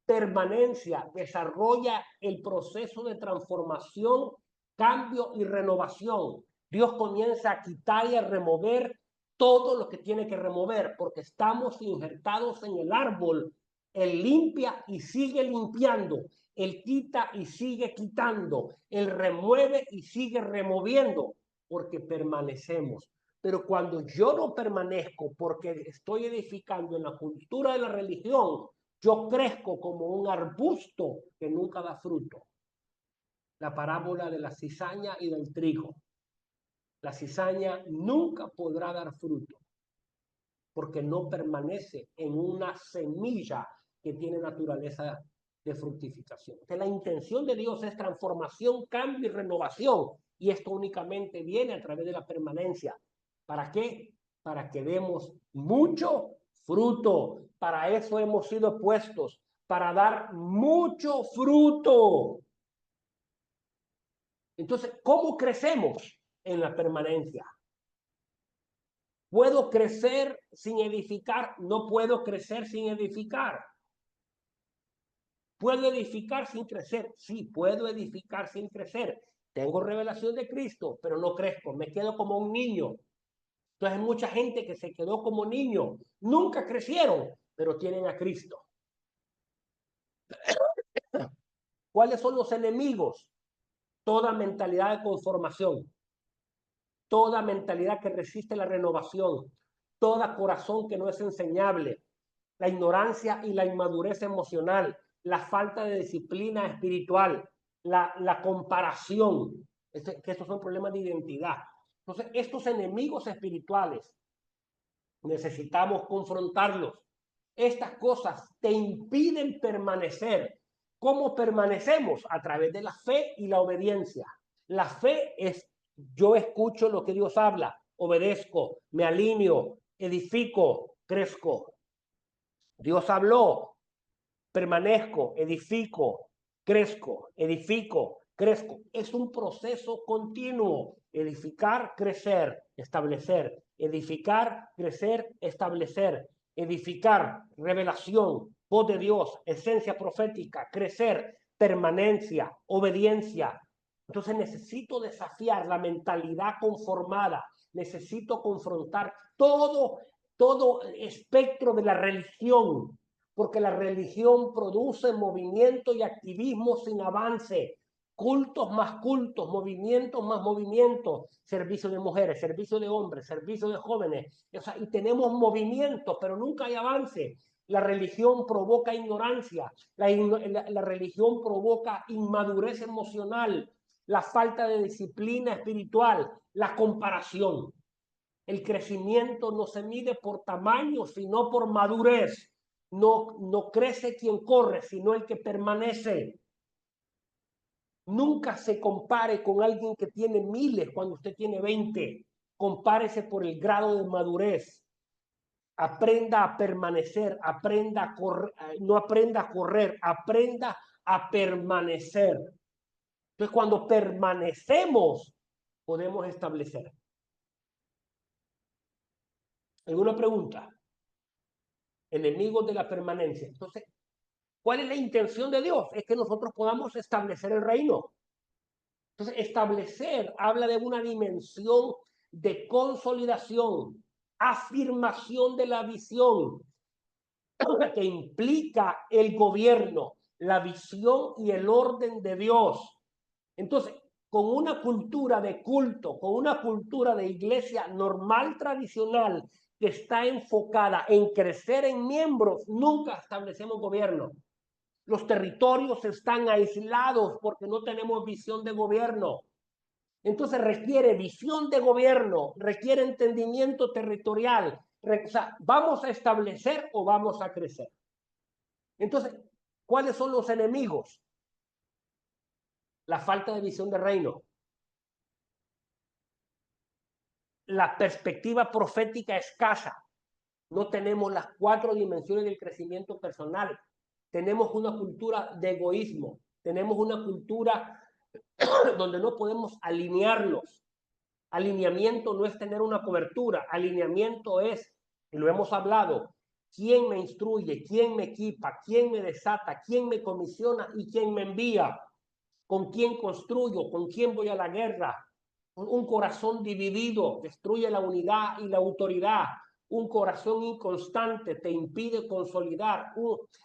Permanencia desarrolla el proceso de transformación, cambio y renovación. Dios comienza a quitar y a remover todo lo que tiene que remover, porque estamos injertados en el árbol. Él limpia y sigue limpiando. Él quita y sigue quitando. Él remueve y sigue removiendo, porque permanecemos. Pero cuando yo no permanezco porque estoy edificando en la cultura de la religión, yo crezco como un arbusto que nunca da fruto. La parábola de la cizaña y del trigo. La cizaña nunca podrá dar fruto porque no permanece en una semilla que tiene naturaleza de fructificación. Entonces, la intención de Dios es transformación, cambio y renovación, y esto únicamente viene a través de la permanencia. ¿Para qué? Para que demos mucho Fruto. Para eso hemos sido puestos, para dar mucho fruto. Entonces, ¿cómo crecemos en la permanencia? ¿Puedo crecer sin edificar? No puedo crecer sin edificar. ¿Puedo edificar sin crecer? Sí, puedo edificar sin crecer. Tengo revelación de Cristo, pero no crezco. Me quedo como un niño. Entonces hay mucha gente que se quedó como niño. Nunca crecieron, pero tienen a Cristo. ¿Cuáles son los enemigos? Toda mentalidad de conformación. Toda mentalidad que resiste la renovación. Todo corazón que no es enseñable. La ignorancia y la inmadurez emocional. La falta de disciplina espiritual. La comparación. Que estos son problemas de identidad. Entonces, estos enemigos espirituales necesitamos confrontarlos. Estas cosas te impiden permanecer. ¿Cómo permanecemos? A través de la fe y la obediencia. La fe es, yo escucho lo que Dios habla, obedezco, me alineo, edifico, crezco. Dios habló, permanezco, edifico, crezco, edifico, crezco. Es un proceso continuo. Edificar, crecer, establecer. Edificar, crecer, establecer. Edificar, revelación, voz de Dios, esencia profética, crecer, permanencia, obediencia. Entonces necesito desafiar la mentalidad conformada. Necesito confrontar todo espectro de la religión, porque la religión produce movimiento y activismo sin avance, cultos más cultos, movimientos más movimientos, servicio de mujeres, servicio de hombres, servicio de jóvenes, o sea, y tenemos movimientos, pero nunca hay avance. La religión provoca ignorancia, la religión provoca inmadurez emocional, la falta de disciplina espiritual, la comparación. El crecimiento no se mide por tamaño, sino por madurez. No crece quien corre, sino el que permanece. Nunca se compare con alguien que tiene miles cuando usted tiene 20. Compárese por el grado de madurez. Aprenda a permanecer, aprenda a correr, no aprenda a correr, aprenda a permanecer. Entonces, cuando permanecemos, podemos establecer. ¿Alguna pregunta? Enemigos de la permanencia. Entonces, ¿cuál es la intención de Dios? Es que nosotros podamos establecer el reino. Entonces, establecer habla de una dimensión de consolidación, afirmación de la visión, que implica el gobierno, la visión y el orden de Dios. Entonces, con una cultura de culto, con una cultura de iglesia normal, tradicional, que está enfocada en crecer en miembros, nunca establecemos gobierno. Los territorios están aislados porque no tenemos visión de gobierno. Entonces requiere visión de gobierno, requiere entendimiento territorial. O sea, ¿vamos a establecer o vamos a crecer? Entonces, ¿cuáles son los enemigos? La falta de visión de reino. La perspectiva profética escasa. No tenemos las 4 dimensiones del crecimiento personal. Tenemos una cultura de egoísmo. Tenemos una cultura donde no podemos alinearnos. Alineamiento no es tener una cobertura. Alineamiento es, y lo hemos hablado, quién me instruye, quién me equipa, quién me desata, quién me comisiona y quién me envía. Con quién construyo, con quién voy a la guerra. Un corazón dividido destruye la unidad y la autoridad. Un corazón inconstante te impide consolidar.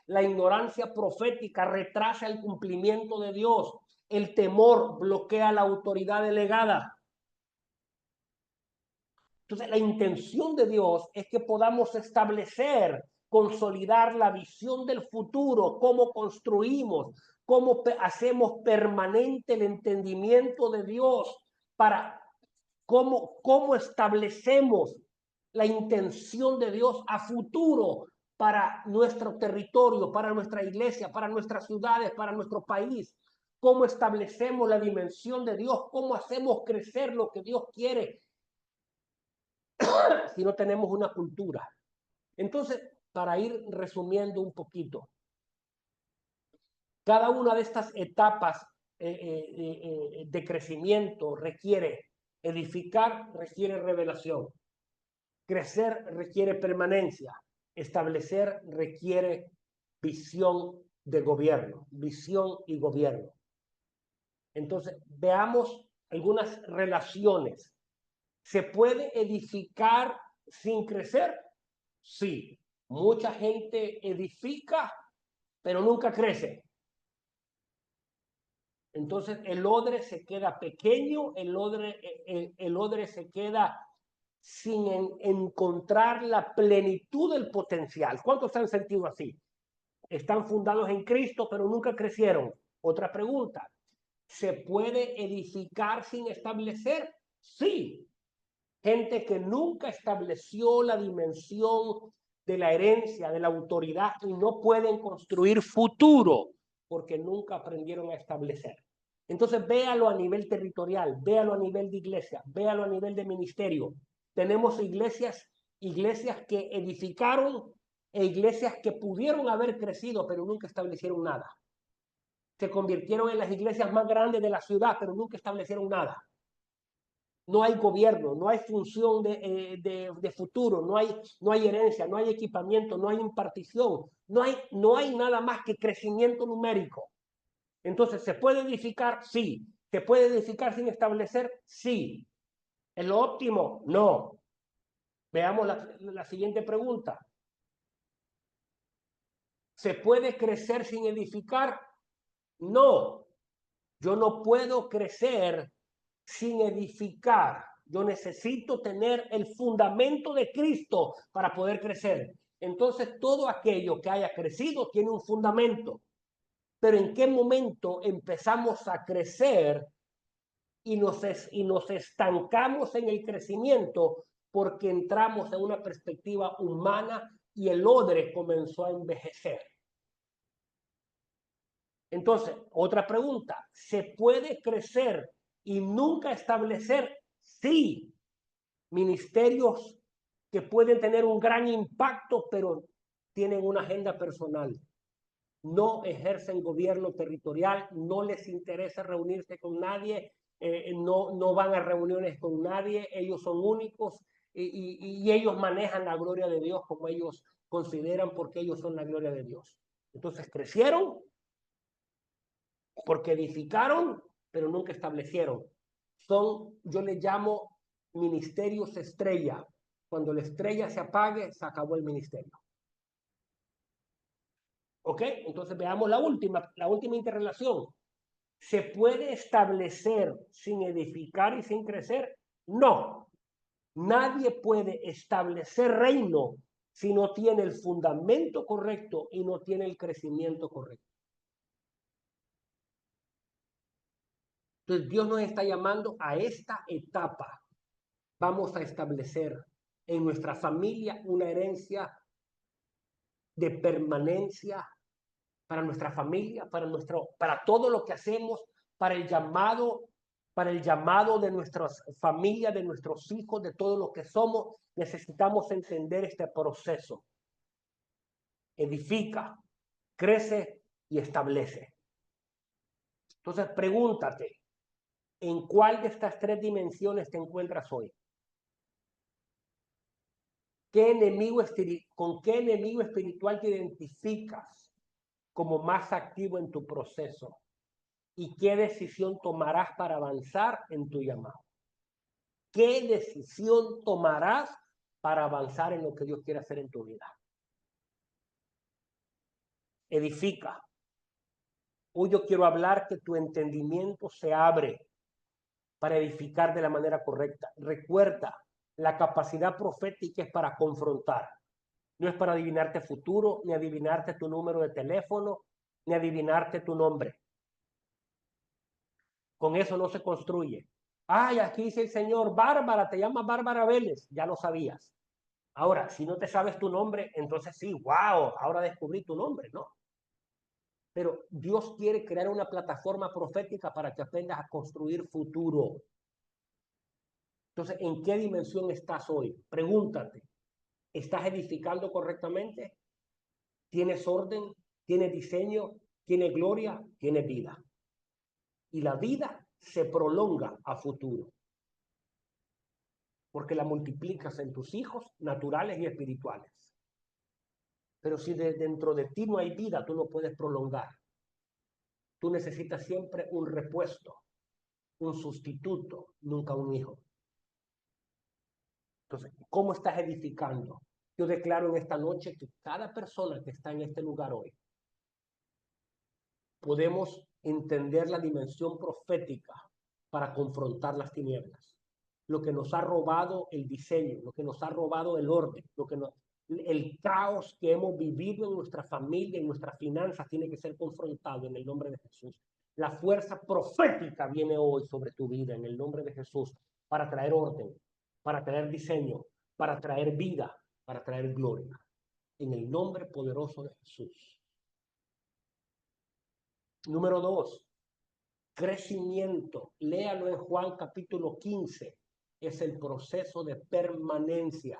La ignorancia profética retrasa el cumplimiento de Dios. El temor bloquea la autoridad delegada. Entonces, la intención de Dios es que podamos establecer, consolidar la visión del futuro, cómo construimos, cómo hacemos permanente el entendimiento de Dios, para cómo establecemos la intención de Dios a futuro para nuestro territorio, para nuestra iglesia, para nuestras ciudades, para nuestro país. Cómo establecemos la dimensión de Dios, cómo hacemos crecer lo que Dios quiere si no tenemos una cultura. Entonces, para ir resumiendo un poquito, cada una de estas etapas de crecimiento requiere edificar, requiere revelación. Crecer requiere permanencia. Establecer requiere visión de gobierno, visión y gobierno. Entonces, veamos algunas relaciones. ¿Se puede edificar sin crecer? Sí. Mucha gente edifica, pero nunca crece. Entonces el odre se queda pequeño, el odre se queda sin encontrar la plenitud del potencial. ¿Cuántos se han sentido así? Están fundados en Cristo, pero nunca crecieron. Otra pregunta, ¿se puede edificar sin establecer? Sí. Gente que nunca estableció la dimensión de la herencia, de la autoridad, y no pueden construir futuro porque nunca aprendieron a establecer. Entonces, véalo a nivel territorial, véalo a nivel de iglesia, véalo a nivel de ministerio. Tenemos iglesias que edificaron e iglesias que pudieron haber crecido, pero nunca establecieron nada. Se convirtieron en las iglesias más grandes de la ciudad, pero nunca establecieron nada. No hay gobierno, no hay función de futuro, no hay herencia, no hay equipamiento, no hay impartición, no hay nada más que crecimiento numérico. Entonces, ¿se puede edificar? Sí. ¿Se puede edificar sin establecer? Sí. ¿Es lo óptimo? No. Veamos la siguiente pregunta. ¿Se puede crecer sin edificar? No. Yo no puedo crecer sin edificar. Yo necesito tener el fundamento de Cristo para poder crecer. Entonces, todo aquello que haya crecido tiene un fundamento. Pero ¿en qué momento empezamos a crecer y nos estancamos en el crecimiento porque entramos en una perspectiva humana y el odre comenzó a envejecer? Entonces, otra pregunta, ¿se puede crecer y nunca establecer? Sí, ministerios que pueden tener un gran impacto, pero tienen una agenda personal. No ejercen gobierno territorial, no les interesa reunirse con nadie, no van a reuniones con nadie, ellos son únicos y ellos manejan la gloria de Dios como ellos consideran porque ellos son la gloria de Dios. Entonces crecieron porque edificaron, pero nunca establecieron. Yo le llamo ministerios estrella. Cuando la estrella se apague, se acabó el ministerio. ¿Ok? Entonces veamos la última interrelación. ¿Se puede establecer sin edificar y sin crecer? No. Nadie puede establecer reino si no tiene el fundamento correcto y no tiene el crecimiento correcto. Entonces Dios nos está llamando a esta etapa. Vamos a establecer en nuestra familia una herencia de permanencia para nuestra familia, para todo lo que hacemos, para el llamado de nuestras familias, de nuestros hijos, de todo lo que somos. Necesitamos entender este proceso. Edifica, crece y establece. Entonces pregúntate, ¿en cuál de estas tres dimensiones te encuentras hoy? ¿Con qué enemigo espiritual te identificas como más activo en tu proceso? ¿Y qué decisión tomarás para avanzar en tu llamado? ¿Qué decisión tomarás para avanzar en lo que Dios quiere hacer en tu vida? Edifica. Hoy yo quiero hablar que tu entendimiento se abre para edificar de la manera correcta. Recuerda, la capacidad profética es para confrontar. No es para adivinarte futuro, ni adivinarte tu número de teléfono, ni adivinarte tu nombre. Con eso no se construye. Ay, aquí dice el Señor, Bárbara, te llama Bárbara Vélez. Ya lo sabías. Ahora, si no te sabes tu nombre, entonces sí, wow, ahora descubrí tu nombre, ¿no? Pero Dios quiere crear una plataforma profética para que aprendas a construir futuro. Entonces, ¿en qué dimensión estás hoy? Pregúntate. ¿Estás edificando correctamente? ¿Tienes orden? ¿Tienes diseño? ¿Tienes gloria? ¿Tienes vida? Y la vida se prolonga a futuro, porque la multiplicas en tus hijos naturales y espirituales. Pero si dentro de ti no hay vida, tú no puedes prolongar. Tú necesitas siempre un repuesto, un sustituto, nunca un hijo. Entonces, ¿cómo estás edificando? Yo declaro en esta noche que cada persona que está en este lugar hoy, podemos entender la dimensión profética para confrontar las tinieblas. Lo que nos ha robado el diseño, lo que nos ha robado el orden, el caos que hemos vivido en nuestra familia, en nuestras finanzas, tiene que ser confrontado en el nombre de Jesús. La fuerza profética viene hoy sobre tu vida en el nombre de Jesús para traer orden, para traer diseño, para traer vida, para traer gloria. En el nombre poderoso de Jesús. Número 2, crecimiento. Léalo en Juan capítulo 15. Es el proceso de permanencia.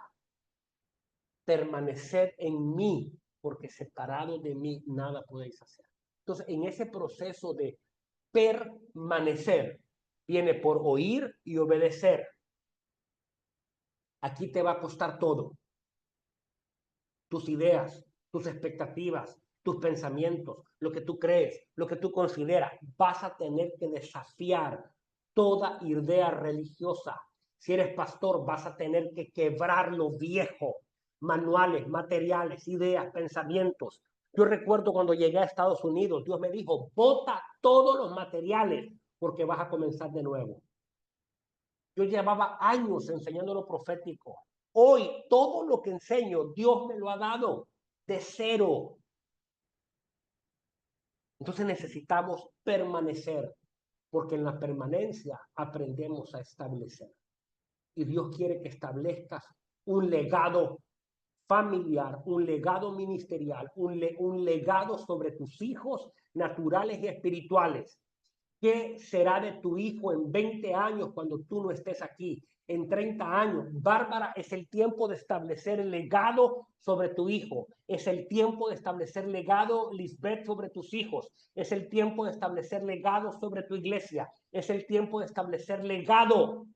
Permaneced en mí, porque separado de mí nada podéis hacer. Entonces, en ese proceso de permanecer, viene por oír y obedecer. Aquí te va a costar todo. Tus ideas, tus expectativas, tus pensamientos, lo que tú crees, lo que tú consideras. Vas a tener que desafiar toda idea religiosa. Si eres pastor, vas a tener que quebrar lo viejo, manuales, materiales, ideas, pensamientos. Yo recuerdo cuando llegué a Estados Unidos, Dios me dijo, bota todos los materiales porque vas a comenzar de nuevo. Yo llevaba años enseñando lo profético. Hoy todo lo que enseño, Dios me lo ha dado de cero. Entonces necesitamos permanecer, porque en la permanencia aprendemos a establecer. Y Dios quiere que establezcas un legado familiar, un legado ministerial, un legado sobre tus hijos naturales y espirituales. ¿Qué será de tu hijo en 20 años cuando tú no estés aquí? En 30 años. Bárbara, es el tiempo de establecer el legado sobre tu hijo. Es el tiempo de establecer legado, Lisbeth, sobre tus hijos. Es el tiempo de establecer legado sobre tu iglesia. Es el tiempo de establecer legado.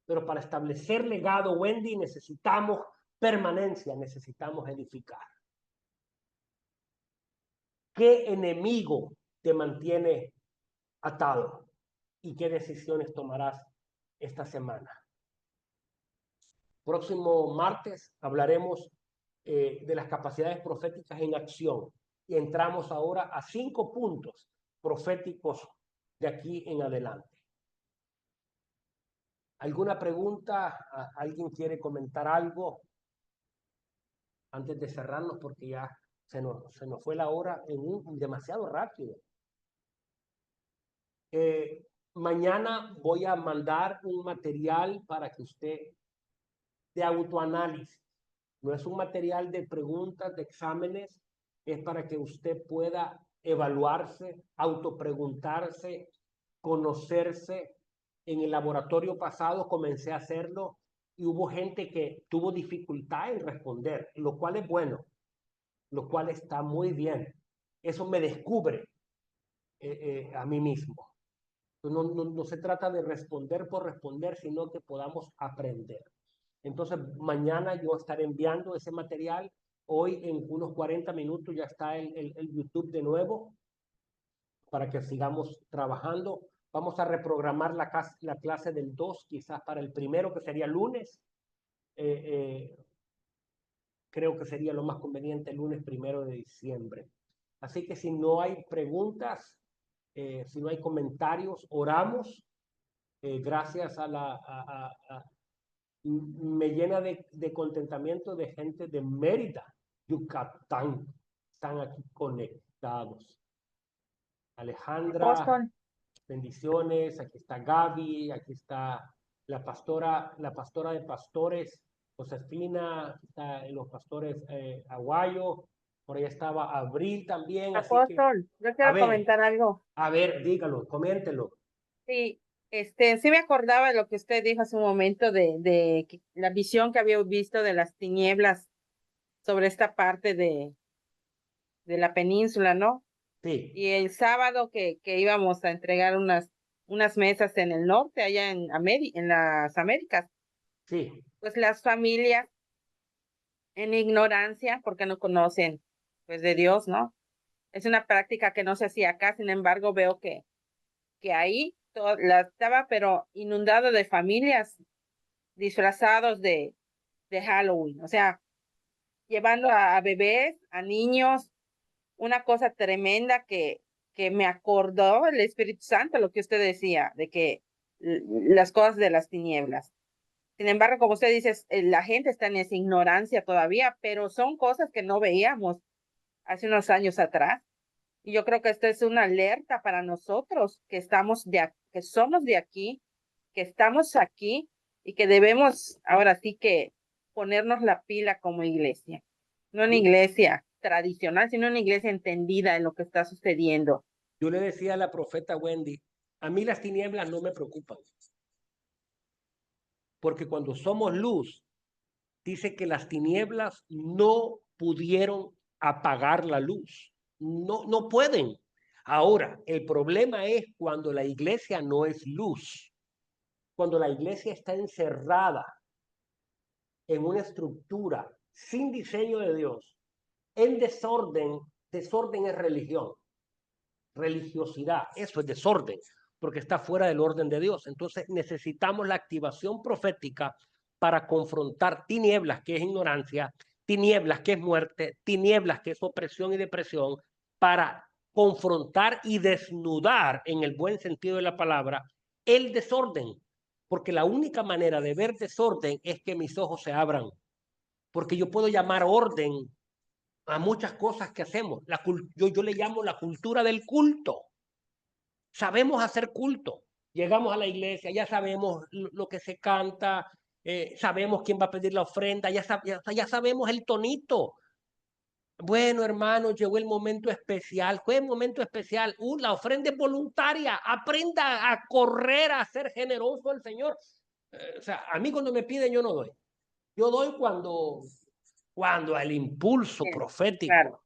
Pero para establecer legado, Wendy, necesitamos permanencia, necesitamos edificar. ¿Qué enemigo te mantiene atado? ¿Y qué decisiones tomarás esta semana? Próximo martes hablaremos de las capacidades proféticas en acción y entramos ahora a 5 puntos proféticos de aquí en adelante. ¿Alguna pregunta? ¿Alguien quiere comentar algo antes de cerrarnos? Porque ya se nos fue la hora demasiado rápido. Mañana voy a mandar un material para que usted de autoanálisis. No es un material de preguntas, de exámenes, es para que usted pueda evaluarse, autopreguntarse, conocerse. En el laboratorio pasado comencé a hacerlo y hubo gente que tuvo dificultad en responder, lo cual es bueno, lo cual está muy bien. Eso me descubre a mí mismo. No se trata de responder por responder, sino que podamos aprender. Entonces, mañana yo estaré enviando ese material. Hoy, en unos 40 minutos, ya está el YouTube de nuevo para que sigamos trabajando. Vamos a reprogramar la clase del 2, quizás para el primero, que sería lunes. Creo que sería lo más conveniente el lunes 1 de diciembre. Así que si no hay preguntas, si no hay comentarios, oramos. Gracias me llena de contentamiento de gente de Mérida, Yucatán. Están aquí conectados. Alejandra, Apóstol, bendiciones. Aquí está Gaby, aquí está la pastora de pastores, Josefina, aquí está los pastores Aguayo, por ahí estaba Abril también, así que, apóstol, yo quiero comentar algo. a ver, dígalo, coméntelo. Sí, Sí me acordaba de lo que usted dijo hace un momento de la visión que había visto de las tinieblas sobre esta parte de la península, ¿no? Sí, Y el sábado que íbamos a entregar unas mesas en el norte, allá en las Américas, sí. pues las familias en ignorancia, porque no conocen pues de Dios, ¿no? Es una práctica que no se hacía acá, sin embargo veo que ahí estaba pero inundado de familias disfrazados de Halloween, o sea, llevando a bebés, a niños, una cosa tremenda que me acordó el Espíritu Santo, lo que usted decía, de que las cosas de las tinieblas. Sin embargo, como usted dice, la gente está en esa ignorancia todavía, pero son cosas que no veíamos hace unos años atrás. Y yo creo que esto es una alerta para nosotros que que somos de aquí, que estamos aquí y que debemos ahora sí que ponernos la pila como iglesia. No una Yo, iglesia tradicional, sino una iglesia entendida en lo que está sucediendo. yo le decía a la profeta Wendy, a mí las tinieblas no me preocupan, porque cuando somos luz, dice que las tinieblas no pudieron apagar la luz. No, no pueden. Ahora, el problema es cuando la iglesia no es luz, cuando la iglesia está encerrada en una estructura sin diseño de Dios, en desorden. Desorden es religión, religiosidad, eso es desorden, porque está fuera del orden de Dios. Entonces necesitamos la activación profética para confrontar tinieblas, que es ignorancia, tinieblas, que es muerte, tinieblas, que es opresión y depresión, para confrontar y desnudar, en el buen sentido de la palabra, el desorden. Porque la única manera de ver desorden es que mis ojos se abran. Porque yo puedo llamar orden a muchas cosas que hacemos. Yo le llamo la cultura del culto. Sabemos hacer culto. Llegamos a la iglesia, ya sabemos lo que se canta, sabemos quién va a pedir la ofrenda, ya sabemos el tonito. Bueno, hermano, llegó el momento especial. ¿Cuál es el momento especial? La ofrenda es voluntaria. Aprenda a correr, a ser generoso al Señor. O sea, a mí cuando me piden, yo no doy. Yo doy cuando el impulso Bien, profético. claro,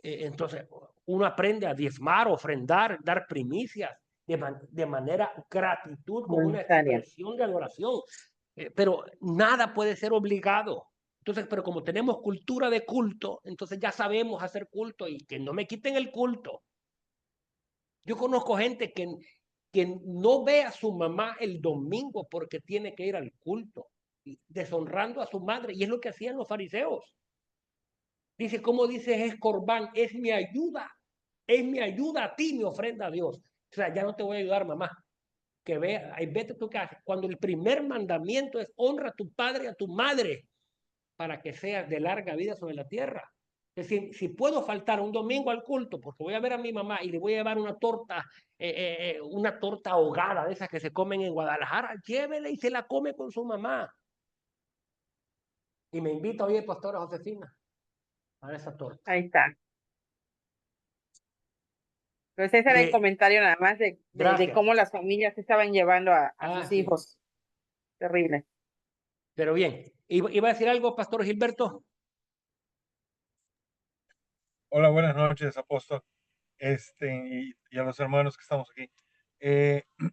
Entonces, uno aprende a diezmar, ofrendar, dar primicias de manera gratitud, con una voluntaria. expresión de adoración. Pero nada puede ser obligado. Entonces, pero como tenemos cultura de culto, entonces ya sabemos hacer culto y que no me quiten el culto. Yo conozco gente que no ve a su mamá el domingo porque tiene que ir al culto, deshonrando a su madre. Y es lo que hacían los fariseos. Dice, ¿cómo dice es Corbán? Es mi ayuda a ti, mi ofrenda a Dios. O sea, ya no te voy a ayudar, mamá. Que vea, ahí vete tú qué haces. Cuando el primer mandamiento es honra a tu padre y a tu madre para que seas de larga vida sobre la tierra. Es decir, si puedo faltar un domingo al culto porque voy a ver a mi mamá y le voy a llevar una torta ahogada de esas que se comen en Guadalajara, llévele y se la come con su mamá. Y me invita hoy, pastora Josefina, a esa torta. Ahí está. Pues ese era el comentario nada más de Gracias. cómo las familias estaban llevando a sus Sí. hijos. Terrible. Pero bien, ¿iba a decir algo, Pastor Gilberto? Hola, buenas noches, apóstol, y a los hermanos que estamos aquí.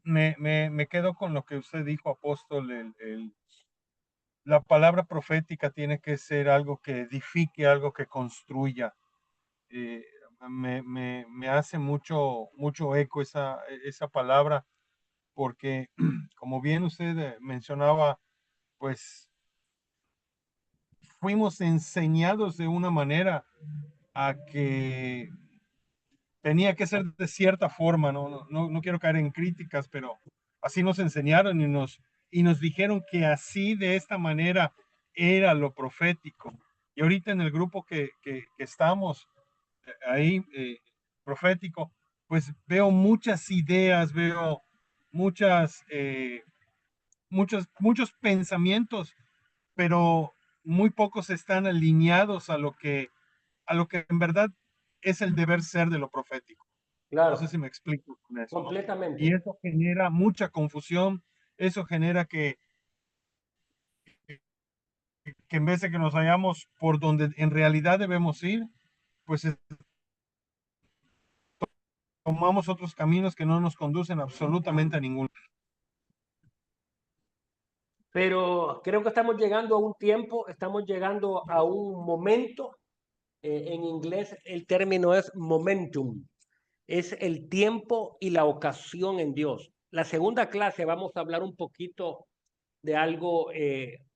Me quedo con lo que usted dijo, apóstol. La palabra profética tiene que ser algo que edifique, algo que construya. Eh, me hace mucho eco esa palabra, porque como bien usted mencionaba, pues fuimos enseñados de una manera a que tenía que ser de cierta forma. No quiero caer en críticas, pero así nos enseñaron y nos dijeron que así, de esta manera, era lo profético. Y ahorita en el grupo que estamos ahí, profético, pues veo muchas ideas, veo muchas, muchos pensamientos, pero muy pocos están alineados a lo que en verdad es el deber ser de lo profético. Claro, No sé si me explico con eso, ¿no? completamente. Y eso genera mucha confusión, eso genera que en vez de que nos vayamos por donde en realidad debemos ir, pues tomamos otros caminos que no nos conducen absolutamente a ningún. Pero creo que estamos llegando a un tiempo, estamos llegando a un momento. En inglés el término es momentum. Es el tiempo y la ocasión en Dios. La segunda clase vamos a hablar un poquito de algo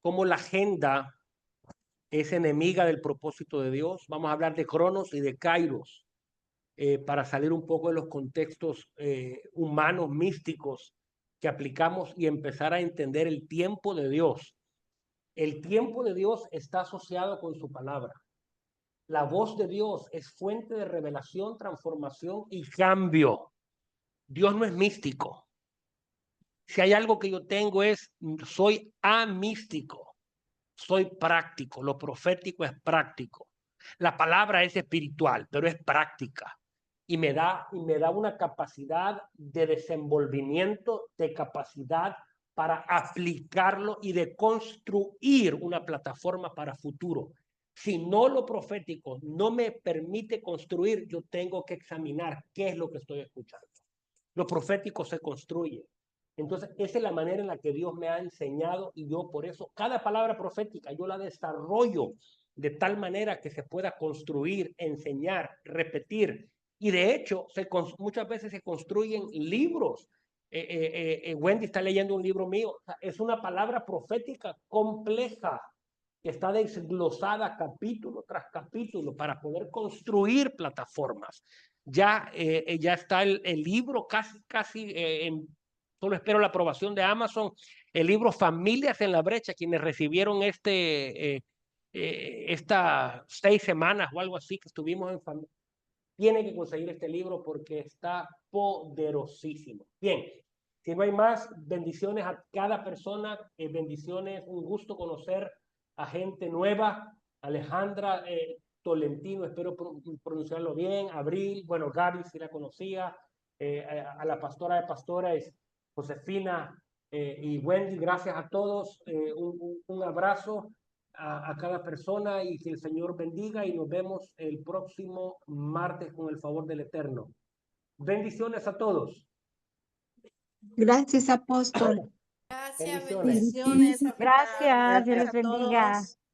como la agenda es enemiga del propósito de Dios. Vamos a hablar de Cronos y de Kairos para salir un poco de los contextos humanos, místicos que aplicamos y empezar a entender el tiempo de Dios. El tiempo de Dios está asociado con su palabra. La voz de Dios es fuente de revelación, transformación y cambio. Dios no es místico. Si hay algo que yo tengo es, soy amístico, soy práctico, lo profético es práctico. La palabra es espiritual, pero es práctica. Y me da una capacidad de desenvolvimiento, de capacidad para aplicarlo y de construir una plataforma para futuro. Si no lo profético no me permite construir, yo tengo que examinar qué es lo que estoy escuchando. Lo profético se construye. Entonces, esa es la manera en la que Dios me ha enseñado y yo por eso, cada palabra profética, yo la desarrollo de tal manera que se pueda construir, enseñar, repetir. Y de hecho, muchas veces se construyen libros. Wendy está leyendo un libro mío. O sea, es una palabra profética compleja que está desglosada capítulo tras capítulo para poder construir plataformas. Ya está el libro casi solo espero la aprobación de Amazon, el libro Familias en la Brecha, quienes recibieron estas 6 semanas o algo así que estuvimos en familia, tienen que conseguir este libro porque está poderosísimo. Bien, si no hay más, bendiciones a cada persona, bendiciones, un gusto conocer a gente nueva, Alejandra Tolentino, espero pronunciarlo bien, Abril, bueno, Gaby si la conocía, a la pastora de pastores, Josefina y Wendy, gracias a todos, un abrazo a cada persona y que el Señor bendiga y nos vemos el próximo martes con el favor del Eterno. Bendiciones a todos. Gracias, apóstol. Gracias, Bendiciones. bendiciones. Gracias, Dios les a bendiga. todos.